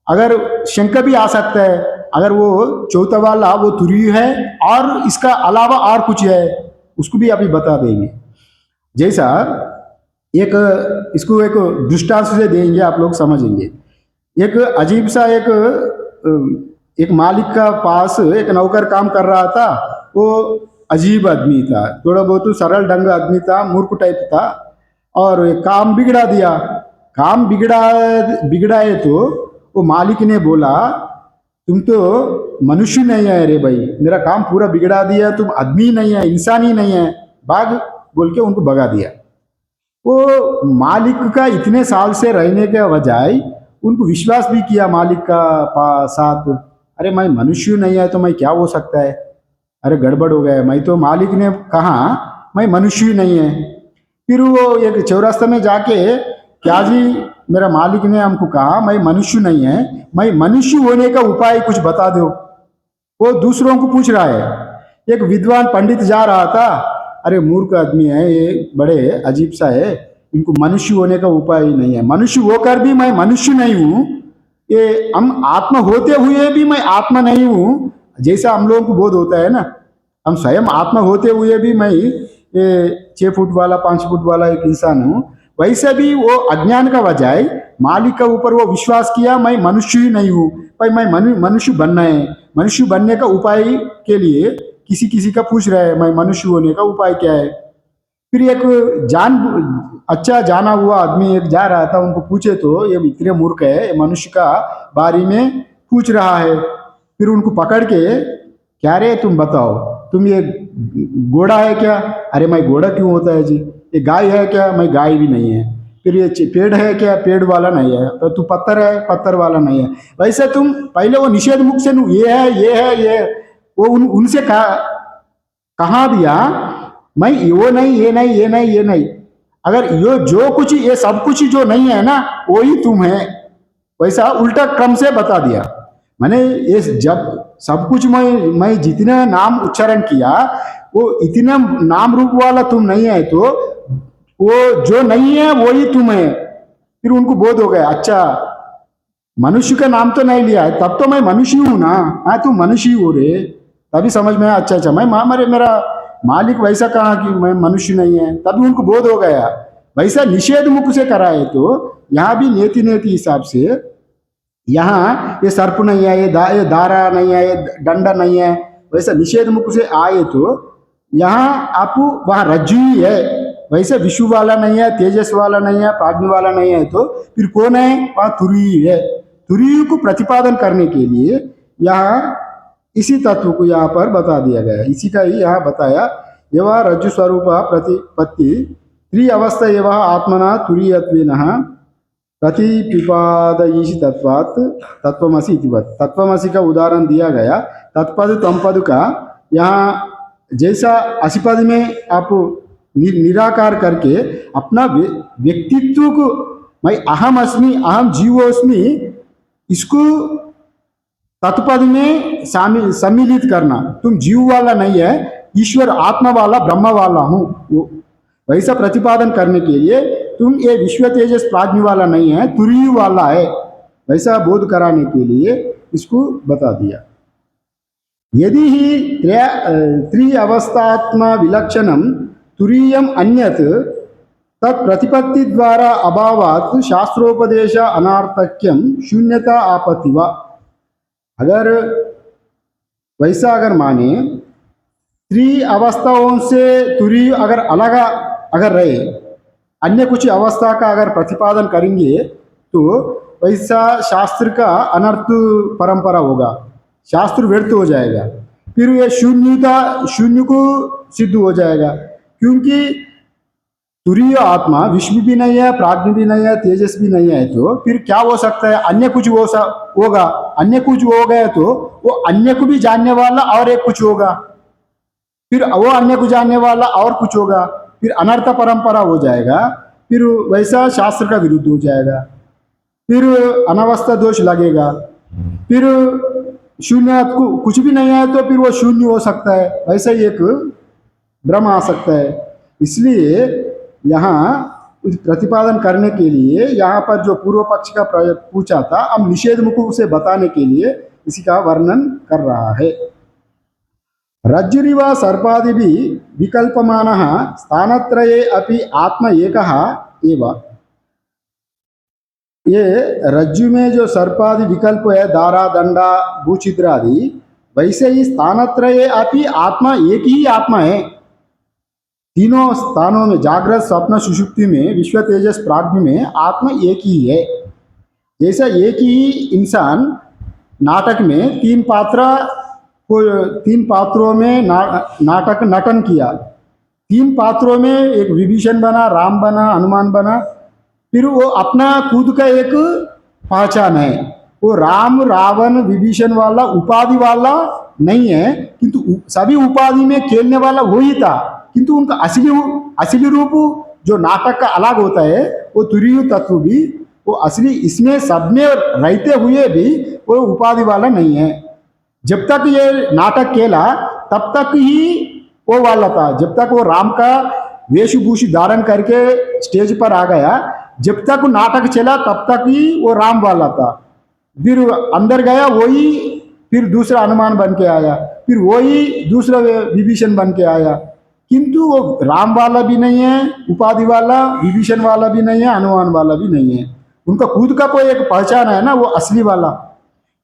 [SPEAKER 1] अगर शंका भी आ सकता है, अगर वो चौथा वाला वो तुरी है और इसका अलावा और कुछ है, उसको भी अभी बता देंगे। जैसा एक इसको एक दृष्टांत से देंगे, आप लोग समझेंगे। एक अजीब सा एक मालिक का पास एक नौकर काम कर रहा था। वो अजीब आदमी था, थोड़ा बहुत सरल ढंग आदमी था, मूर्ख टाइप था, और काम बिगड़ा दिया। काम बिगड़ा है तो वो मालिक ने बोला तुम तो मनुष्य नहीं है रे भाई, मेरा काम पूरा बिगड़ा दिया, तुम आदमी नहीं है, इंसान ही नहीं है, भाग बोल के उनको भगा दिया। वो मालिक का इतने साल से रहने के बजाय उनको विश्वास भी किया मालिक का साथ, अरे मैं मनुष्य नहीं है तो मैं क्या हो सकता है, अरे गड़बड़ हो गया, मैं तो मालिक ने कहा मैं मनुष्य ही नहीं है। फिर वो एक चौरास्ते में जाके क्या जी मेरा मालिक ने हमको कहा मैं मनुष्य नहीं है, मैं मनुष्य होने का उपाय कुछ बता दो। वो दूसरों को पूछ रहा है। एक विद्वान पंडित जा रहा था, अरे मूर्ख आदमी है ये, बड़े अजीब सा है, इनको मनुष्य होने का उपाय ही नहीं है, मनुष्य होकर भी मैं मनुष्य नहीं हूँ, ये हम आत्मा होते हुए भी मैं आत्मा नहीं हूँ। जैसा हम लोगों को बोध होता है ना, हम स्वयं आत्मा होते हुए भी मैं ये 6 फुट वाला 5 फुट वाला एक इंसान हूँ, वैसे भी वो अज्ञान का बजाय मालिक के ऊपर वो विश्वास किया, मैं मनुष्य ही नहीं हूँ भाई, मैं मनुष्य बनना है। मनुष्य बनने का उपाय के लिए किसी किसी का पूछ रहा है, मैं मनुष्य होने का उपाय क्या है। फिर एक अच्छा जाना हुआ आदमी एक जा रहा था, उनको पूछे तो ये इतने मूर्ख है, ये मनुष्य का बारे में पूछ रहा है। फिर उनको पकड़ के, क्या रे तुम बताओ, तुम ये घोड़ा है क्या? अरे मैं घोड़ा क्यों होता है जी? ये गाय है क्या? मैं गाय भी नहीं है। फिर ये पेड़ है क्या? पेड़ वाला नहीं है। तो तू पत्थर है? पत्थर वाला नहीं है। वैसे तुम पहले वो निषेध मुख से ये है ये है ये, वो उनसे कहा दिया मैं वो नहीं ये नहीं ये नहीं ये नहीं। अगर ये जो कुछ ये सब कुछ जो नहीं है ना, वही तुम है, वैसा उल्टा क्रम से बता दिया। मैंने ये जब सब कुछ मैं जितना नाम उच्चारण किया, वो इतना नाम रूप वाला तुम नहीं है, तो वो जो नहीं है वही तुम है। फिर उनको बोध हो गया, अच्छा मनुष्य का नाम तो नहीं लिया है, तब तो मैं मनुष्य हूं ना। हाँ तू मनुष्य हो रे। तभी समझ में आया, अच्छा अच्छा मैं मेरा मालिक वैसा कहा कि मैं मनुष्य नहीं है, तभी उनको बोध हो गया। वैसा निषेध मुख से कराए तो यहाँ भी नेति नेति हिसाब से, यहाँ ये सर्प नहीं है, ये दारा नहीं है, ये डंडा नहीं है, वैसा निषेध मुख से आए तो यहाँ आप वहाँ रज्जु ही है। वैसे विषु वाला नहीं है, तेजस वाला नहीं है, प्राज्ञ वाला नहीं है, तो फिर कौन है? वहाँ तुरी है। तुरी को प्रतिपादन करने के लिए यहाँ इसी तत्व को यहाँ पर बता दिया गया, इसी का ही यहाँ बताया। एवं रज्जु स्वरूप प्रतिपत्ति त्रि अवस्था एवं आत्मना तुरीयत्वेनः प्रतिपिपादयीश तत्वात् तत्वमसि इतिवत्। तत्वमसि का उदाहरण दिया गया। तत्पद तमपद का यहाँ जैसा असिपद में आप निराकार करके अपना व्यक्तित्व को, मैं अहम अस्मि अहम जीवोस्मि, इसको तत्पद में सम्मिलित करना। तुम जीव वाला नहीं है, ईश्वर आत्मा वाला ब्रह्म वाला हूँ, वैसा प्रतिपादन करने के लिए तुम ये विश्व तेजस प्राज्ञ वाला नहीं है, तुरीय वाला है, वैसा बोध कराने के लिए इसको बता दिया। यदि ही त्रि अवस्थात्म विलक्षणम तुरीयम अन्यत तत्प्रतिपत्ति द्वारा अभावात् शास्त्रोपदेश अनार्थक्यम शून्यता आपत्ति वा। अगर वैसा अगर माने, त्रि अवस्थाओं से तुरीय अगर अलग अगर रहे, अन्य कुछ अवस्था का अगर प्रतिपादन करेंगे तो वैसा शास्त्र का अनर्थ परंपरा होगा, शास्त्र व्यर्थ हो जाएगा। फिर ये शून्य को सिद्ध हो जाएगा, क्योंकि तुरीय आत्मा विश्व भी नहीं है, प्राज्ञ भी नहीं है, तेजस भी नहीं है, तो फिर क्या हो सकता है? अन्य कुछ होगा। अन्य कुछ हो गए तो वो अन्य को भी जानने वाला और एक कुछ होगा, फिर वो अन्य को जानने वाला और कुछ होगा, फिर अनर्थ परंपरा हो जाएगा। फिर वैसा शास्त्र का विरुद्ध हो जाएगा, फिर अनावस्था दोष लगेगा। फिर शून्य कुछ भी नहीं है तो फिर वो शून्य हो सकता है, वैसा ही एक भ्रम आ सकता है। इसलिए यहाँ प्रतिपादन करने के लिए यहाँ पर जो पूर्व पक्ष का पूछा था, अब निषेध मुख से बताने के लिए इसी का वर्णन कर रहा है। रज्जुरिव सर्पादि भी विकल्पमानः स्थानत्रये अपि आत्मा एकः एव। ये रज्जु में जो सर्पादि विकल्प है, दारा दंडा भूछिद्र आदि, वैसे ही स्थानत्रये अपि आत्मा एक ही आत्मा है। तीनों स्थानों में, जागृत स्वप्न सुषुप्ति में, विश्व तेजस प्राज्ञ में आत्मा एक ही है। जैसा एक ही इंसान नाटक में तीन पात्रों में नाटक नटन किया, तीन पात्रों में एक विभीषण बना, राम बना, हनुमान बना, फिर वो अपना खुद का एक पहचान है। वो राम रावण विभीषण वाला उपाधि वाला नहीं है, किंतु सभी उपाधि में खेलने वाला वही था, किंतु उनका असली रूप जो नाटक का अलग होता है, वो तुरीय तत्व भी वो असली इसमें सब में रहते हुए भी वो उपाधि वाला नहीं है। जब तक ये नाटक खेला तब तक ही वो वाला था, जब तक वो राम का वेशभूषी धारण करके स्टेज पर आ गया, जब तक वो नाटक चला तब तक ही वो राम वाला था। फिर अंदर गया वही, फिर दूसरा हनुमान बन के आया, फिर वही दूसरा विभीषण बन के आया। किंतु वो राम वाला भी नहीं है, उपाधि वाला, विभीषण वाला भी नहीं है, हनुमान वाला भी नहीं है। उनका खुद का कोई एक पहचान है ना, वो असली वाला।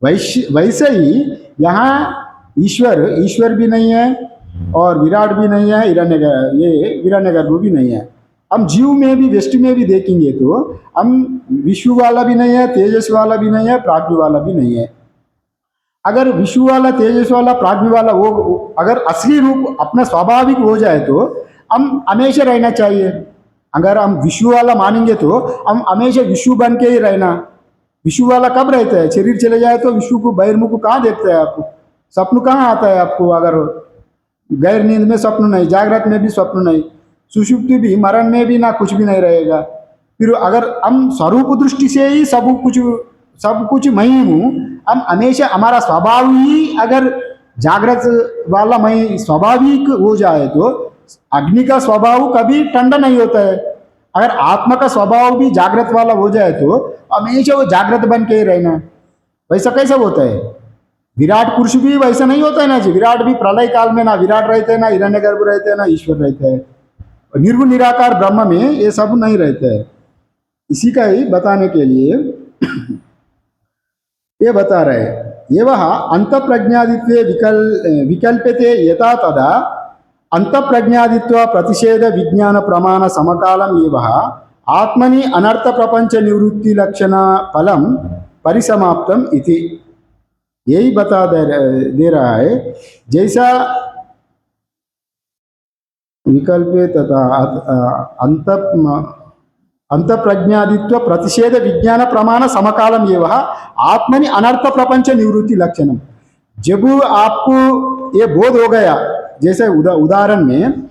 [SPEAKER 1] वैसे ही यहाँ ईश्वर ईश्वर भी नहीं है और विराट भी नहीं है, हिरण्यगर्भ भी नहीं है। हम जीव में भी, व्यष्टि में भी देखेंगे तो हम विश्व वाला भी नहीं है, तेजस वाला भी नहीं है, प्राज्ञ वाला भी नहीं है। अगर विश्व वाला, तेजस वाला, प्राज्ञ वाला वो अगर असली रूप अपना स्वाभाविक हो जाए तो हम हमेशा रहना चाहिए। अगर हम विश्व वाला मानेंगे तो हम हमेशा विश्व बन के ही रहना। विश्व वाला कब रहता है? शरीर चले जाए तो विश्व को, बहिर्मुख कहाँ देखता है आपको? स्वप्न कहाँ आता है आपको? अगर गैर नींद में स्वप्न नहीं, जागृत में भी स्वप्न नहीं, सुषुप्ति भी, मरण में भी ना कुछ भी नहीं रहेगा। फिर अगर हम स्वरूप दृष्टि से ही सब कुछ मैं ही हूँ, हम हमेशा हमारा स्वभाव ही अगर जागृत वाला मैं स्वाभाविक हो जाए तो अग्नि का स्वभाव कभी ठंडा नहीं होता है। अगर आत्मा का स्वभाव भी जागृत वाला हो जाए तो हमेशा वो जागृत बन के ही रहना। वैसा कैसा होता है? विराट पुरुष भी वैसा नहीं होता है ना जी। विराट भी प्रलय काल में ना विराट रहते हैं, ना हिरण्यगर्भ रहते हैं, ना ईश्वर रहते हैं। निर्गुण निराकार ब्रह्म में ये सब नहीं रहते हैं। इसी का ही बताने के लिए ये बता रहे हैं। ये वह अंत प्रज्ञादित्वे विकल्पते यथा तदा अंत प्रज्ञादित्व प्रतिषेध विज्ञान प्रमाण समकालम ये वह आत्मनि अनर्थ प्रपंच निवृत्ति लक्षण फलम परिसमाप्तम इति। यही बता दे रहा है। जैसा विकल्पे तथा अंत प्रज्ञादित्व प्रतिषेध विज्ञान प्रमाण समकालम ये वह आत्मनि अनर्थ प्रपंच निवृत्ति लक्षणम। जब आपको ये बोध हो गया, जैसे उदाहरण में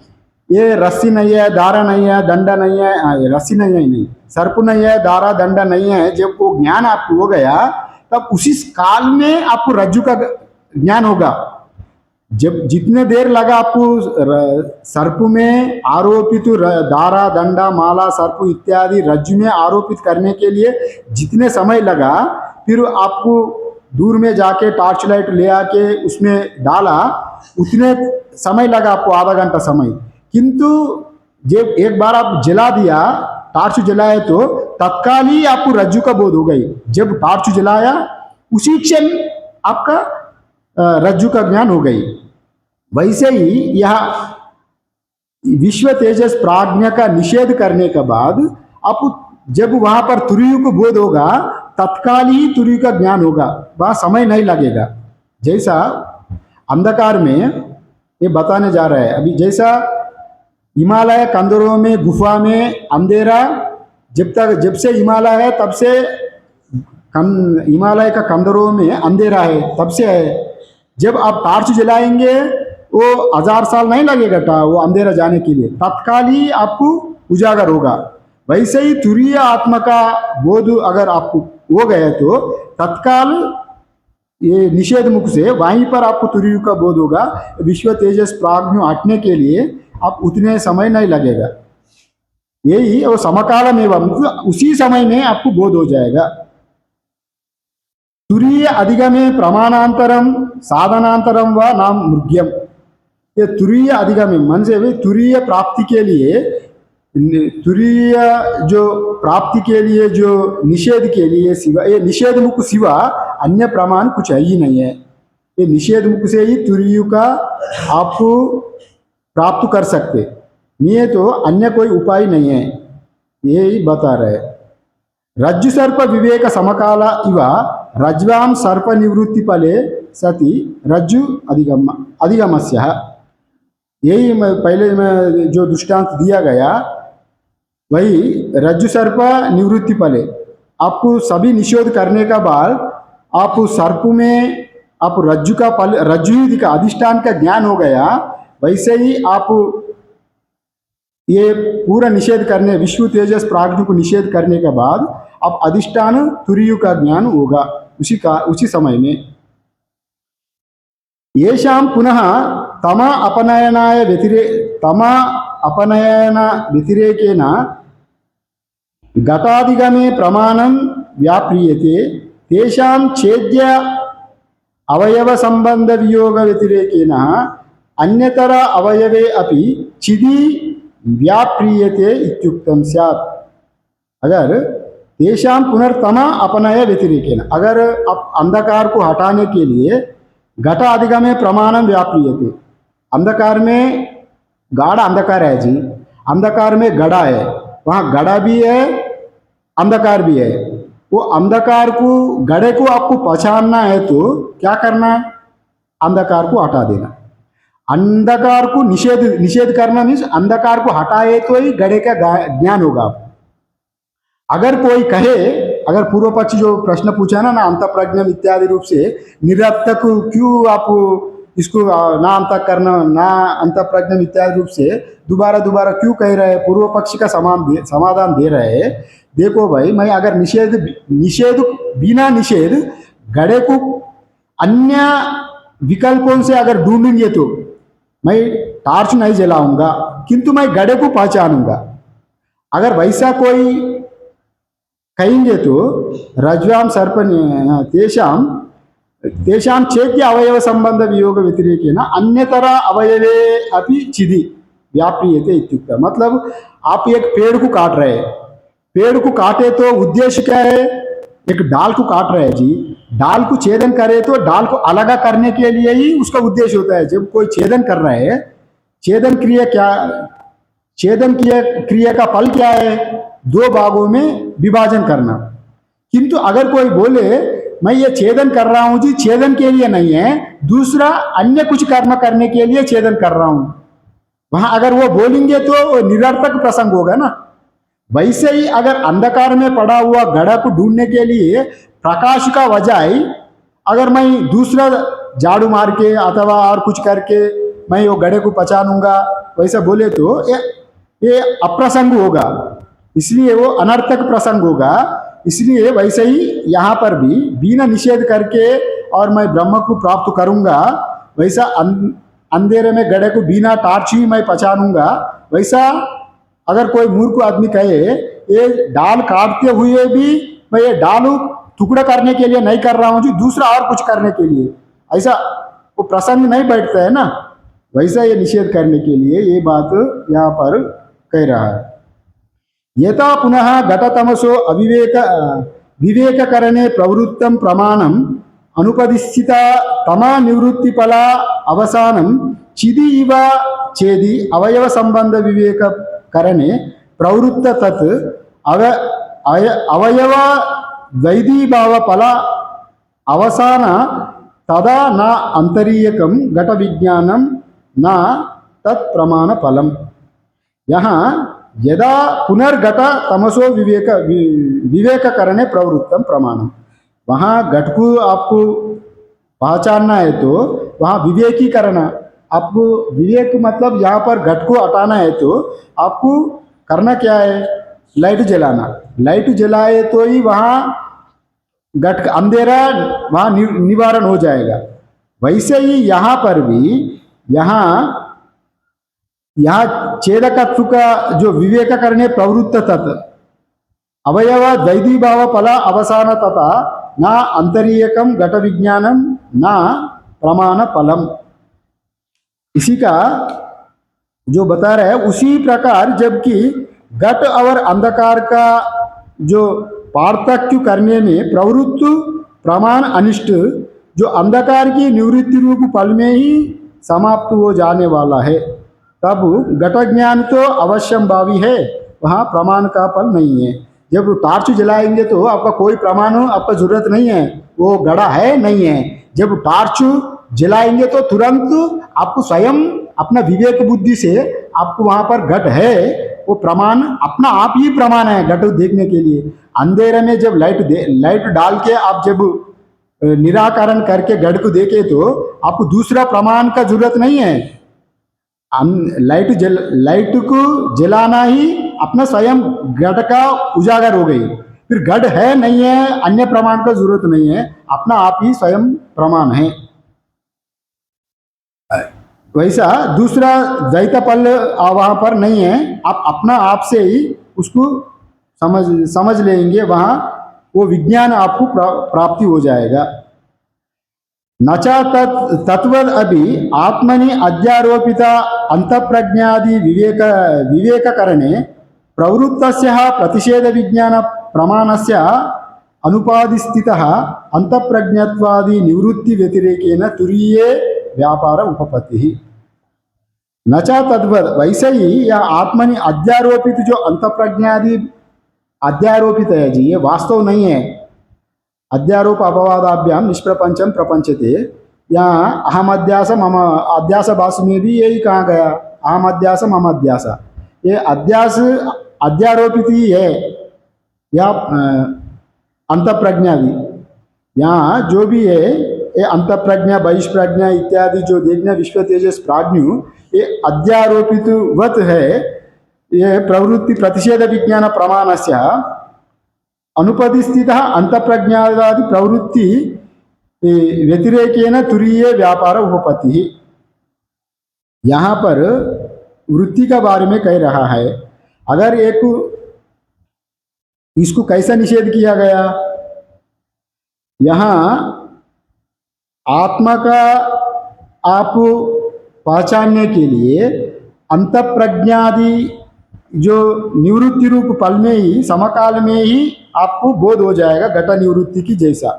[SPEAKER 1] ये रस्सी नहीं है, दारा नहीं है, दंडा नहीं है, रस्सी नहीं है, नहीं सर्प नहीं है, दारा दंडा नहीं है, जब वो ज्ञान आपको हो गया तब उसी काल में आपको रज्जु का ज्ञान होगा। जब जितने देर लगा आपको सर्प में आरोपित दारा दंडा माला सर्प इत्यादि रज्जु में आरोपित करने के लिए जितने समय लगा, फिर आपको दूर में जाके टॉर्च लाइट ले आके उसमें डाला, उतने समय लगा आपको, आधा घंटा समय। किंतु जब एक बार आप जला दिया, टॉर्च जलाए तो तत्काल ही आपको रज्जु का बोध हो गई। जब टॉर्च जलाया उसी क्षण आपका रज्जु का ज्ञान हो गई। वैसे ही यह विश्व तेजस प्राज्ञ का निषेध करने के बाद आप जब वहां पर तुरीय को बोध होगा, तत्काल ही तुरीय का ज्ञान होगा, वहां समय नहीं लगेगा। जैसा अंधकार में ये बताने जा रहा है अभी, जैसा हिमालय कंदरों में गुफा में अंधेरा, जब से हिमालय है तब से हिमालय का कंदरों में अंधेरा है, तब से है। जब आप टॉर्च जलाएंगे वो 1000 साल नहीं लगेगा वो अंधेरा जाने के लिए, तत्काल ही आपको उजागर होगा। वैसे ही तुरीय आत्मा का बोध अगर आपको हो गया तो तत्काल ये निषेध मुख से वहीं पर आपको तुरीय का बोध होगा। विश्व तेजस प्राज्ञ हटने के लिए आप उतने समय नहीं लगेगा। यही और समकाल में उसी समय में आपको बोध हो जाएगा। तुरीय अधिगमे प्रमाणांतरम साधनांतरम व नाम मृग्यम। ये तुरीय अधिगमे मन से तुरीय प्राप्ति के लिए, तुरीय जो प्राप्ति के लिए, जो निषेध के लिए सिवा, ये निषेध मुख सिवा अन्य प्रमाण कुछ है ही नहीं है। ये निषेध मुख से ही तुरीय का आपको प्राप्त कर सकते, नहीं तो अन्य कोई उपाय नहीं है। यही बता रहे। रज्जु सर्प विवेक समकाल इव रज्वाम सर्प निवृत्ति फले सति रज्जु अधिगमस्य। यही पहले में जो दृष्टांत दिया गया वही रज्जु सर्प निवृत्ति फले। आपको सभी निषेध करने का बाद आप सर्प में आप रज्जु का फल, रज्जु का अधिष्ठान का ज्ञान हो गया। वैसे ही आप ये पूरा निषेध करने, विश्व तेजस प्राज्ञ को निषेध करने के बाद अब अधिष्ठान तुरीय का ज्ञान होगा उसी समय में। येषां पुनः तमा अपनयन व्यतिरेकेन घटाधिगमे प्रमाणं व्याप्रियते, तेषां छेद्य अवयव संबंध वियोग व्यतिरेकेन अन्यतर अवयवे अपि चिदी व्याप्रियते इत्युक्तं स्यात्। अगर तेषां पुनर्तम अपनय व्यतिरेकेन, अगर अब अंधकार को हटाने के लिए घट अधिगमे प्रमाणम व्याप्रियते, अंधकार में गाढ़ अंधकार है जी, अंधकार में गड़ा है, वहाँ गड़ा भी है अंधकार भी है। वो अंधकार को गड़े को आपको पहचानना है तो क्या करना है, अंधकार को हटा देना। अंधकार को निषेध निषेध करना मीन्स अंधकार को हटाए तो ही गड़े का ज्ञान होगा आपको। अगर कोई कहे, अगर पूर्व पक्षी जो प्रश्न पूछा ना अंतःप्रज्ञम इत्यादि रूप से निरर्थक क्यों आप इसको ना अंत करना ना अंतःप्रज्ञम इत्यादि रूप से दोबारा दोबारा क्यों कह रहे हैं, पूर्व पक्षी का समाधान दे रहे हैं। देखो भाई, मैं अगर निषेध निषेध बिना निषेध घड़े को अन्य विकल्पों से अगर ढूंढेंगे तो मैं टार्च नहीं जलाऊंगा, किंतु मैं घड़े को पहचानूंगा। अगर वैसा कोई कहेंगे तो रज्वाम सर्पण तेषाम तेषाम चेत्य अवयव संबंध वियोग व्यतिरेकेन अन्यतर अवयवे अपि चिदि व्याप्रियते इत्युक्तः। मतलब आप एक पेड़ को काट रहे हैं, पेड़ को काटे तो उद्देश्य क्या है, एक डाल को काट रहे हैं जी, डाल को छेदन करे तो डाल को अलग करने के लिए ही उसका उद्देश्य होता है। जब कोई छेदन कर रहा है, छेदन क्रिया क्या, छेदन क्रिया का फल क्या है, दो भागों में विभाजन करना। किंतु अगर कोई बोले मैं ये छेदन कर रहा हूं जी, छेदन के लिए नहीं है, दूसरा अन्य कुछ कर्म करने के लिए छेदन कर रहा हूं, वहां अगर वो बोलेंगे तो निरर्थक प्रसंग होगा ना। वैसे ही अगर अंधकार में पड़ा हुआ घड़ा को ढूंढने के लिए प्रकाश का बजाय अगर मैं दूसरा झाड़ू मार के अथवा और कुछ करके मैं वो घड़े को पहचानूंगा, वैसा बोले तो ये अप्रसंग होगा, इसलिए वो अनर्थक प्रसंग होगा। इसलिए वैसे ही यहाँ पर भी बिना निषेध करके और मैं ब्रह्म को प्राप्त करूंगा, वैसा अंधेरे में घड़े को बिना टार्च ही मैं पहचानूंगा। वैसा अगर कोई मूर्ख आदमी कहे ये डाल काटते हुए भी मैं ये डाल टुकड़ा करने के लिए नहीं कर रहा हूं जी, दूसरा और कुछ करने के लिए, ऐसा वो प्रसंग नहीं बैठता है ना। वैसा ये निषेध करने के लिए ये बात यहाँ पर कह रहा है। यथा पुनः घटतमसो अविवेक विवेककरणे प्रवृत्तं प्रमाणम अनुपदिश्चिता तमा निवृत्ति फला अवसानम चिदि इव चेदि अवयव संबंध विवेक करणे प्रवृत्त तत् अवयव द्वैधीभाव फल अवसान तदा न अंतरीयकम घट विज्ञानम न तत्प्रमाण फलम। यहाँ यदा पुनर्घट तमसो विवेक करने प्रवृत्तम प्रमाणम, वहाँ घट को आपको पहचानना है तो वहाँ विवेकीकरण, आपको विवेक मतलब यहाँ पर घट को हटाना है तो आपको करना क्या है, लाइट जलाना। लाइट जलाए तो ही वहाँ घट अंधेरा वहाँ निवारण हो जाएगा। वैसे ही यहाँ पर भी यहाँ छेदकत्व का जो विवेक करने प्रवृत्त तत् अवयव दैवी भाव फल अवसान तथा न अंतरीयकम घट विज्ञानम न प्रमाण फलम, इसी का जो बता रहा है उसी प्रकार जबकि घट और अंधकार का जो पार्थक्य करने में प्रवृत्त प्रमाण अनिष्ट जो अंधकार की निवृत्ति रूप फल में ही समाप्त हो जाने वाला है, तब घट ज्ञान तो अवश्यम भावी है, वहाँ प्रमाण का फल नहीं है। जब टार्च जलाएंगे तो आपका कोई प्रमाण आपका जरूरत नहीं है, वो घड़ा है नहीं है। जब टार्च जलाएंगे तो तुरंत आपको स्वयं अपना विवेक बुद्धि से आपको वहाँ पर घट है, वो प्रमाण अपना आप ही प्रमाण है घट देखने के लिए। अंधेरे में जब लाइट डाल के आप जब निराकरण करके घट को देखे तो आपको दूसरा प्रमाण का जरूरत नहीं है। लाइट को जलाना ही अपना स्वयं घट का उजागर हो गई, फिर घट है नहीं है, अन्य प्रमाण का जरूरत नहीं है, अपना आप ही स्वयं प्रमाण है। वैसा दूसरा द्वैत फल वहाँ पर नहीं है, आप अपना आप से ही उसको समझ लेंगे, वहाँ वो विज्ञान आपको प्राप्ति हो जाएगा। न च तत्वद् अपि आत्मनि अध्यारोपित अंतःप्रज्ञादि विवेककरणे प्रवृत्तस्य प्रतिषेध विज्ञान प्रमाणस्य अनुपादिस्थितः अंतःप्रज्ञत्वादि निवृत्ति व्यतिरेकेन तुरीये व्यापार उपपत्तिः। न च तद्वत्, वैसे ही यह आत्मनि अध्यारोपित जो अंतःप्रज्ञादि अध्यारोपित है जी, ये वास्तव नहीं है। अध्यारोप अपवादाभ्याम निष्प्रपंचम प्रपंचते, यहाँ अहम अध्यास मम अध्यास भाषा में भी यही कहा गया, अहम अध्यास मम अध्यास। ये अध्यास अध्यारोपित ही है या अंतःप्रज्ञा भी। यहाँ जो भी है ये अंतःप्रज्ञा बहिष्प्रज्ञा इत्यादि जो देखना विश्व तेजस प्राज्ञु, ये अध्यारोपित वत है। ये प्रवृत्ति प्रतिषेध विज्ञान प्रमाणस्य अनुपदिस्थितः अंतःप्रज्ञादि प्रवृत्ति व्यतिरेकेन तुरीय व्यापार उपपत्ति। यहाँ पर वृत्ति का बारे में कह रहा है। अगर एक इसको कैसा निषेध किया गया, यहाँ आत्मा का आप पहचानने के लिए अंतःप्रज्ञादि जो निवृत्ति रूप पल में ही समकाल में ही आपको बोध हो जाएगा घट निवृत्ति की जैसा।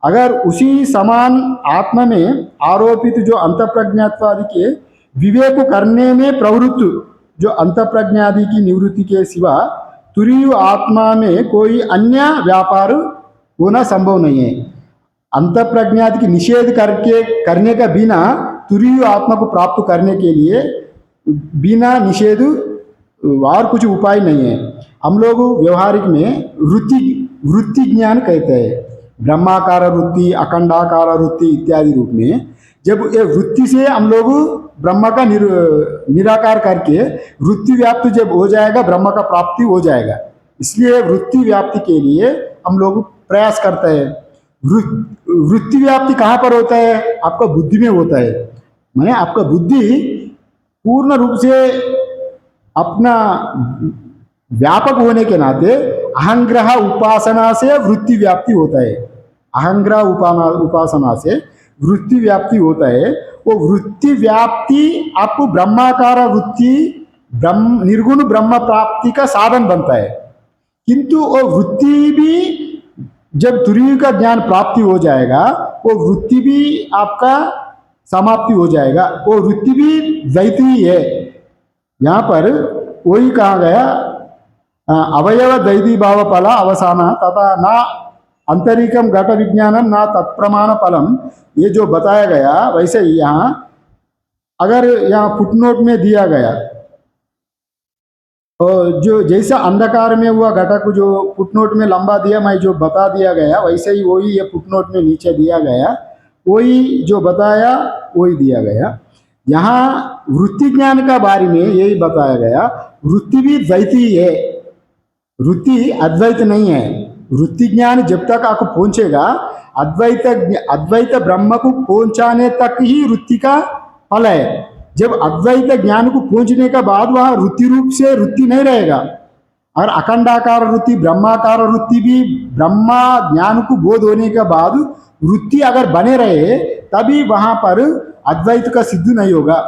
[SPEAKER 1] अगर उसी समान आत्मा में आरोपित जो अंतःप्रज्ञात्वादि के विवेक करने में प्रवृत्त जो अंतःप्रज्ञादि की निवृत्ति के सिवा तुरीय आत्मा में कोई अन्य व्यापार होना संभव नहीं है। अंतःप्रज्ञादि की निषेध करने का बिना तुरीय आत्मा को प्राप्त करने के लिए बिना निषेध और कुछ उपाय नहीं है। हम लोग व्यवहारिक में वृत्ति ज्ञान कहते हैं, ब्रह्माकार वृत्ति, अखंडाकार वृत्ति इत्यादि रूप में। जब ये वृत्ति से हम लोग ब्रह्म का निराकार करके वृत्ति व्याप्ति जब हो जाएगा, ब्रह्म का प्राप्ति हो जाएगा। इसलिए वृत्ति व्याप्ति के लिए हम लोग प्रयास करते हैं। वृत्ति व्याप्ति कहाँ पर होता है? आपका बुद्धि में होता है। माने आपका बुद्धि पूर्ण रूप से अपना व्यापक होने के नाते अहंग्रह उपासना से वृत्ति व्याप्ति होता है। अहंग्रह उपासना से वृत्ति व्याप्ति होता है। वो वृत्ति व्याप्ति आपको ब्रह्माकार वृत्ति निर्गुण ब्रह्म प्राप्ति का साधन बनता है। किंतु वो वृत्ति भी जब तुरीय का ज्ञान प्राप्ति हो जाएगा, वो वृत्ति भी आपका समाप्ति हो जाएगा। वो वृत्ति भी द्वैत ही है। यहाँ पर वही कहा गया, अवयव द्वैती भाव फल अवसान तथा न अंतरिकम घट विज्ञानम न तत्प्रमाण फलम। ये जो बताया गया वैसे ही यहाँ अगर यहाँ फुटनोट में दिया गया और जो जैसा अंधकार में हुआ घटा को जो फुटनोट में लंबा दिया, मैं जो बता दिया गया वैसे ही वही ये फुटनोट में नीचे दिया गया, वही जो बताया वही दिया गया। यहाँ वृत्ति ज्ञान का बारे में यही बताया गया, वृत्ति भी द्वैती है, वृत्ति अद्वैत नहीं है। वृत्ति ज्ञान जब तक आपको पहुंचेगा, अद्वैत ब्रह्म को पहुंचाने तक ही वृत्ति का फल है। जब अद्वैत ज्ञान को पहुंचने के बाद वह वृत्ति रूप से वृत्ति नहीं रहेगा। और अखंडाकार वृत्ति ब्रह्माकार वृत्ति भी ब्रह्मा ज्ञान को बोध होने के बाद वृत्ति अगर बने रहे तभी वहां पर अद्वैत का सिद्ध नहीं होगा।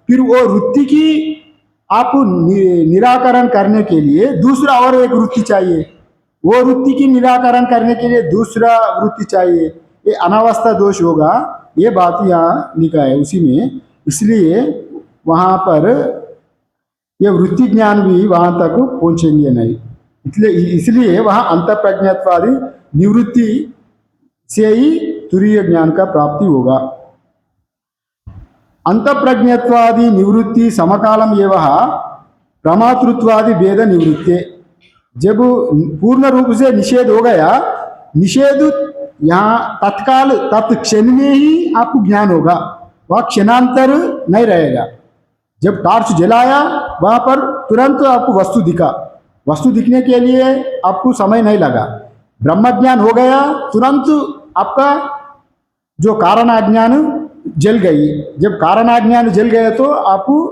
[SPEAKER 1] फिर वो वृत्ति की आप निराकरण करने के लिए दूसरा और एक वृत्ति चाहिए, वो वृत्ति की निराकरण करने के लिए दूसरा वृत्ति चाहिए। ये अनावस्था दोष होगा। ये बात यहाँ लिखा है उसी में। इसलिए वहाँ पर ये वृत्ति ज्ञान भी वहाँ तक पहुँचेंगे नहीं। इसलिए वहाँ अंतःप्रज्ञत्वादि निवृत्ति से ही तुरीय ज्ञान का प्राप्ति होगा। अंतःप्रज्ञत्वादि निवृत्ति समकालम एवं प्रमातृत्वादि भेद निवृत्ति। जब पूर्ण रूप से निषेध हो गया, निषेध यहाँ तत्काल तत्क्षण में ही आपको ज्ञान होगा, वह क्षणांतर नहीं रहेगा। जब टॉर्च जलाया वहाँ पर तुरंत आपको वस्तु दिखा, वस्तु दिखने के लिए आपको समय नहीं लगा। ब्रह्म ज्ञान हो गया, तुरंत आपका जो कारण अज्ञान जल गई। जब कारण अज्ञान जल गया तो आपको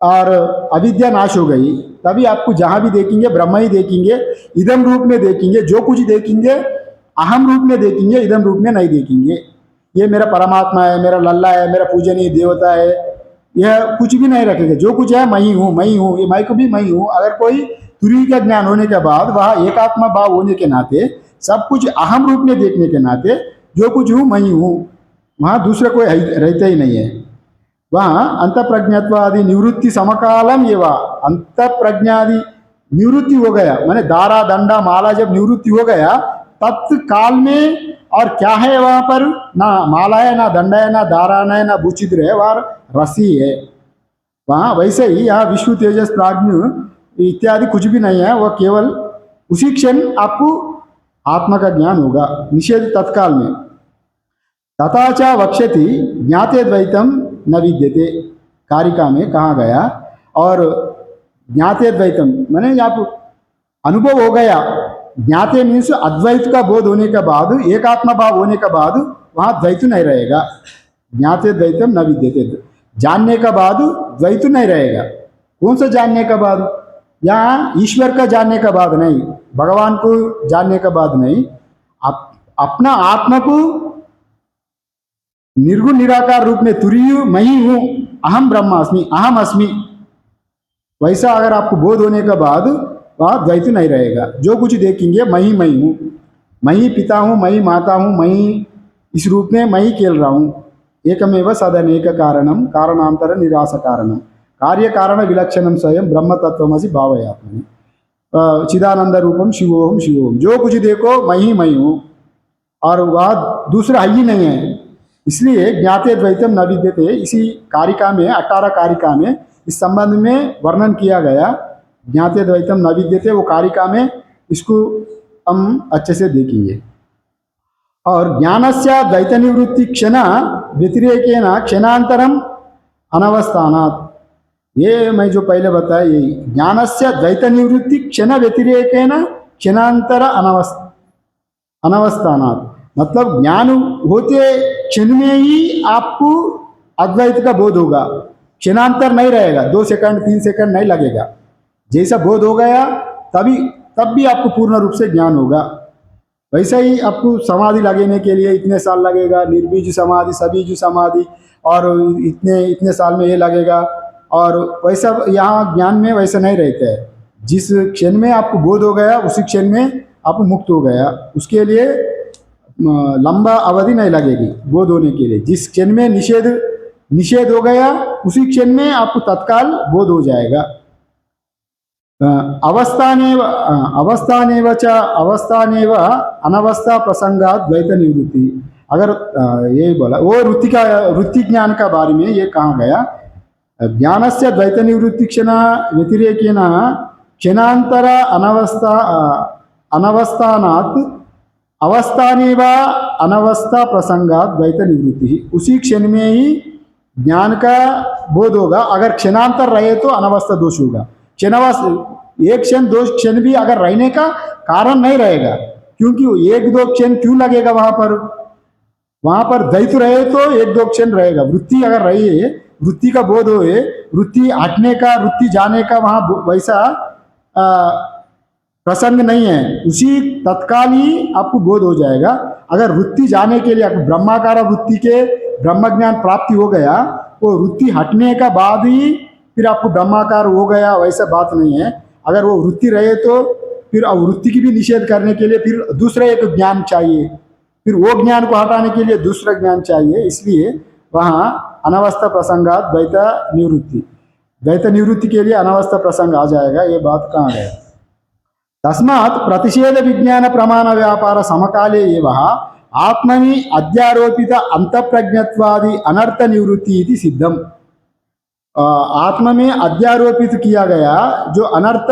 [SPEAKER 1] और अविद्या नाश हो गई। तभी आपको जहाँ भी देखेंगे ब्रह्म ही देखेंगे, इदम रूप में देखेंगे। जो कुछ देखेंगे अहम रूप में देखेंगे, इदम रूप में नहीं देखेंगे। ये मेरा परमात्मा है, मेरा लल्ला है, मेरा पूजनीय देवता है, यह कुछ भी नहीं रखेगा। जो कुछ है मैं ही हूँ, मैं ही हूँ, ये मैं को भी मैं ही हूँ। अगर कोई तुरी का ज्ञान होने के बाद वह एकात्मा भाव होने के नाते, सब कुछ अहम रूप में देखने के नाते, जो कुछ हूँ मैं ही हूँ, वहाँ दूसरा कोई रहता ही नहीं है। वहाँ अंत प्रज्ञत्वादि निवृत्ति समकालम ये वह अंत प्रज्ञादि निवृत्ति हो गया, माने दारा दंडा माला जब निवृत्ति हो गया तत्काल में, और क्या है वहां पर, ना माला है, ना दंडा है, ना दारान है, ना भूचित्र है, वह रसी है वहां। वैसे ही यहाँ विश्व तेजस प्राज्ञ इत्यादि कुछ भी नहीं है, वह केवल उसी क्षण आपको आत्मा का ज्ञान होगा, निषेध तत्काल में। तथा च वक्ष्यति ज्ञाते द्वैतम न विद्यते, कारिका में कहा गया। और ज्ञाते द्वैतम माने आप अनुभव हो गया, ज्ञाते मीन्स अद्वैत का बोध होने के बाद, एकात्मा भाव होने के बाद वहां द्वैत नहीं रहेगा। ज्ञाते द्वैतम न विद्यते, जानने का बाद द्वैत नहीं रहेगा। कौन सा जानने का बाद? यहाँ ईश्वर का जानने का बाद नहीं, भगवान को जानने का बाद नहीं, अपना आत्मा को निर्गुण निराकार रूप में तुरीय मैं ही हूँ, अहम ब्रह्मास्मि, अहम अस्मि, वैसा अगर आपको बोध होने के बाद वह द्वैत नहीं रहेगा। जो कुछ देखेंगे मैं ही हूँ, मैं ही पिता हूँ, मैं ही माता हूँ, मैं ही इस रूप में मैं ही खेल रहा हूँ। एकमेव सदनेक कारणम कारणांतर निराश कारणम कार्य कारण विलक्षणम स्वयं ब्रह्म तत्वमसि भावयात्मनि चिदानंद रूपम शिवोहम शिवोहम। जो कुछ देखो मैं ही हूँ, और वह दूसरा ही नहीं है। इसलिए ज्ञाते द्वैतम न विद्यते, इसी कारिका में 18 कारिका में इस संबंध में वर्णन किया गया। ज्ञाते द्वैतम न विद्यते, वो कारिका में इसको हम अच्छे से देखेंगे। और ज्ञानस्य द्वैत निवृत्ति क्षण व्यतिरेकेन क्षणांतरम अनवस्थानात्, ये मैं जो पहले बताया यही, ज्ञानस्य द्वैत निवृत्ति क्षण व्यतिरेकेन क्षणांतर अनवस्थानात्, मतलब ज्ञान होते क्षण में ही आपको अद्वैत का बोध होगा, क्षणांतर नहीं रहेगा, 2 सेकंड 3 सेकंड नहीं लगेगा। जैसा बोध हो गया तब भी आपको पूर्ण रूप से ज्ञान होगा। वैसे ही आपको समाधि लगने के लिए इतने साल लगेगा, निर्बीज समाधि, सबीज समाधि, और इतने साल में ये लगेगा। और वैसा यहाँ ज्ञान में वैसा नहीं रहता है। जिस क्षण में आपको बोध हो गया उसी क्षण में आप मुक्त हो गया, उसके लिए लंबा अवधि नहीं लगेगी बोध होने के लिए। जिस क्षण में निषेध हो गया उसी क्षण में आपको तत्काल बोध हो जाएगा। अवस्थानेव अनवस्था प्रसंगात द्वैत निवृत्ति। अगर यही बोला वो वृत्ति ज्ञान का बारे में ये कहा गया, ज्ञानस्य द्वैत निवृत्ति क्षण व्यतिरेकेन क्षणांतर अनवस्थानात् अवस्थानेव अनवस्था प्रसंगात द्वैत निवृत्ति। उसी क्षण में ही ज्ञान का बोध होगा। अगर क्षणांतर रहे तो अनवस्था दोष होगा। एक क्षण 2 क्षण भी अगर रहने का कारण नहीं रहेगा, क्योंकि 1-2 क्षण क्यों लगेगा वहां पर द्वैत रहे तो 1-2 क्षण रहेगा। वृत्ति अगर रही है, वृत्ति का बोध हो, वृत्ति हटने का, वृत्ति जाने का वहां वैसा प्रसंग नहीं है, उसी तत्काल ही आपको बोध हो जाएगा। अगर वृत्ति जाने के लिए आपको ब्रह्माकार वृत्ति के ब्रह्म ज्ञान प्राप्ति हो गया, वो वृत्ति हटने का बाद ही फिर आपको ब्रह्माकार हो गया, वैसा बात नहीं है। अगर वो वृत्ति रहे तो फिर वृत्ति की भी निषेध करने के लिए फिर दूसरा एक ज्ञान चाहिए, फिर वो ज्ञान को हटाने के लिए दूसरा ज्ञान चाहिए। इसलिए वहाँ अनवस्था प्रसंगात द्वैत निवृत्ति के लिए अनवस्था प्रसंग आ जाएगा। ये बात कहाँ गया? तस्मात् प्रतिषेध विज्ञान प्रमाण व्यापार समकाले एवं आत्मनि अध्यारोपित अंतप्रज्ञत्वादि अनर्थ निवृत्ति इति सिद्धम। आत्मा में अध्यारोपित किया गया जो अनर्थ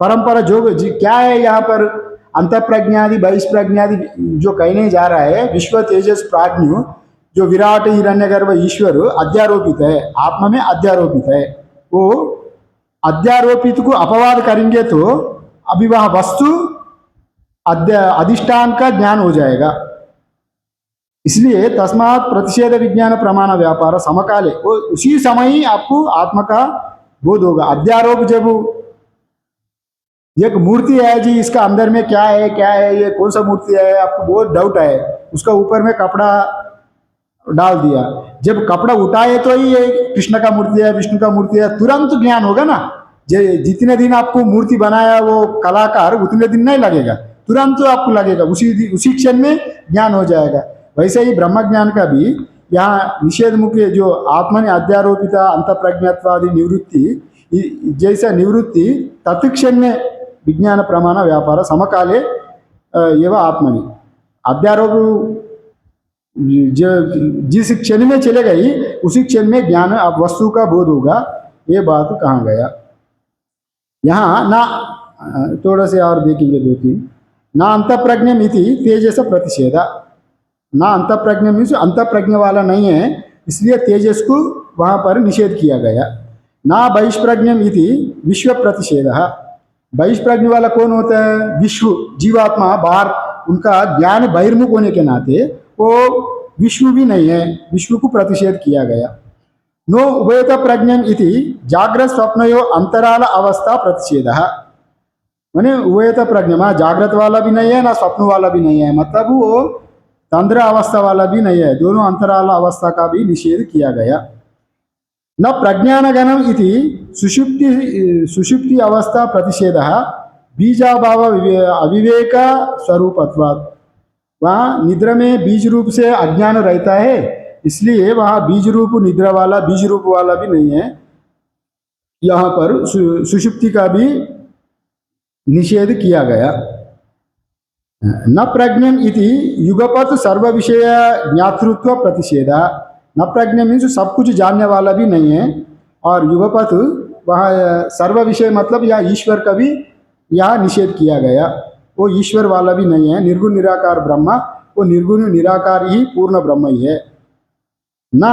[SPEAKER 1] परंपरा जो क्या है, यहाँ पर अंतप्रज्ञादि बहिष्प्रज्ञादि जो कहने जा रहा है, विश्व तेजस प्राज्ञ जो विराट हिरण्यगर्भ ईश्वर अध्यारोपित है, आत्मा में अध्यारोपित है। वो अध्यारोपित को अपवाद करेंगे तो अभी वह वस्तु अधिष्ठान का ज्ञान हो जाएगा। इसलिए तस्मात् प्रतिषेध विज्ञान प्रमाण व्यापार समकाले, वो उसी समय ही आपको आत्मा का बोध होगा। अध्यारोप जब एक मूर्ति है जी, इसका अंदर में क्या है ये कौन सा मूर्ति है, आपको बहुत डाउट है, उसका ऊपर में कपड़ा डाल दिया, जब कपड़ा उठाए तो ही ये कृष्ण का मूर्ति है, विष्णु का मूर्ति है, तुरंत ज्ञान होगा ना। जितने दिन आपको मूर्ति बनाया वो कलाकार, उतने दिन नहीं लगेगा, तुरंत तो आपको लगेगा, उसी क्षण में ज्ञान हो जाएगा। वैसे ही ब्रह्म ज्ञान का भी यहाँ निषेध मुख्य जो आत्मनि अध्यारोपिता अंत प्रज्ञत्वादि निवृत्ति, जैसा निवृत्ति तत्क्षण में विज्ञान प्रमाण व्यापार समकाले एवं आत्मनि अध्यारोप जो जिस क्षण में चले गई उसी क्षण में ज्ञान अब वस्तु का बोध होगा। ये बात कहाँ गया यहाँ ना, थोड़ा से और देखेंगे दो तीन। ना अंत प्रज्ञ मिति तेजस प्रतिषेधा, ना अंत प्रज्ञ मीन्स अंत प्रज्ञ वाला नहीं है, इसलिए तेजस को वहाँ पर निषेध किया गया। ना बहिष्प्रज्ञ मिति विश्व प्रतिषेध, बहिष्प्रज्ञ वाला कौन होता है, विश्व जीवात्मा बाहर, उनका ज्ञान बहिर्मुख होने के नाते वो विश्व भी नहीं है, विश्व को प्रतिषेध किया गया। नो उभयत प्रज्ञम इति जागृत स्वप्नयो अंतराल अवस्था प्रतिषेध, माने उभयत प्रज्ञा जागृत वाला भी नहीं है ना स्वप्न वाला भी नहीं है, मतलब वो तंद्र अवस्था वाला भी नहीं है, दोनों अंतराल अवस्था का भी निषेध किया गया। न प्रज्ञानगणम इति सुषुप्ति अवस्था प्रतिषेध बीजाभाव अविवेक स्वरूपत्वात्, वहाँ निद्रा में बीज रूप से अज्ञान रहता है, इसलिए वहाँ बीज रूप निद्रा वाला बीज रूप वाला भी नहीं है। यहाँ पर सुषुप्ति का भी निषेध किया गया। न प्रज्ञम इति युगपत सर्व विषय ज्ञातृत्व प्रतिषेध, न प्रज्ञ मीन्स सब कुछ जानने वाला भी नहीं है, और युगपत वहाँ सर्व विषय मतलब यह ईश्वर का भी यहाँ निषेध किया गया, वो ईश्वर वाला भी नहीं है, निर्गुण निराकार ब्रह्म, वो निर्गुण निराकार ही पूर्ण ब्रह्म ही है। न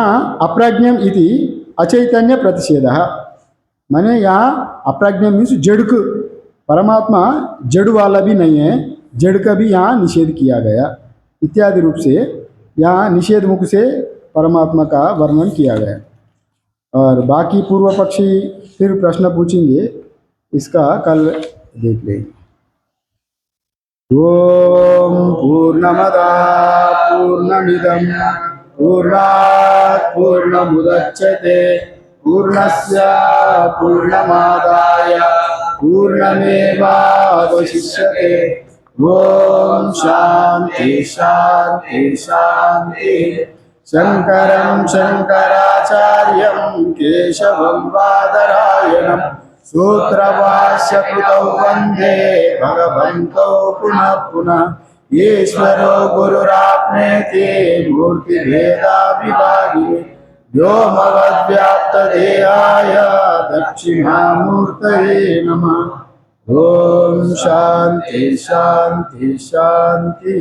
[SPEAKER 1] अप्रज्ञम इति अचैतन्य प्रतिषेध, माने यहाँ अप्रज्ञ मीन्स जड़ को, परमात्मा जड़ वाला भी नहीं है, जड़ का भी यहाँ निषेध किया गया। इत्यादि रूप से यहाँ निषेध मुख से परमात्मा का वर्णन किया गया। और बाकी पूर्व पक्षी फिर प्रश्न पूछेंगे, इसका कल देख लेंगे। ओम पूर्णमदा पूर्णमिदं पूर्णात् पूर्णमुदच्यते पूर्णस्य पूर्णमादाय पूर्णमेवावशिष्यते। ओम शांति शांति शांति। शंकरं शंकराचार्यं केशवं बादरायणं सूत्रभाष्यकृतौ वन्दे भगवन्तौ पुनः पुनः। ईश्वरो गुरुरात्मेति मूर्तिभेदाविभागिने व्योमवद्व्याप्तदेहाय दक्षिणामूर्तये नमः। ओम शांति शांति शांति।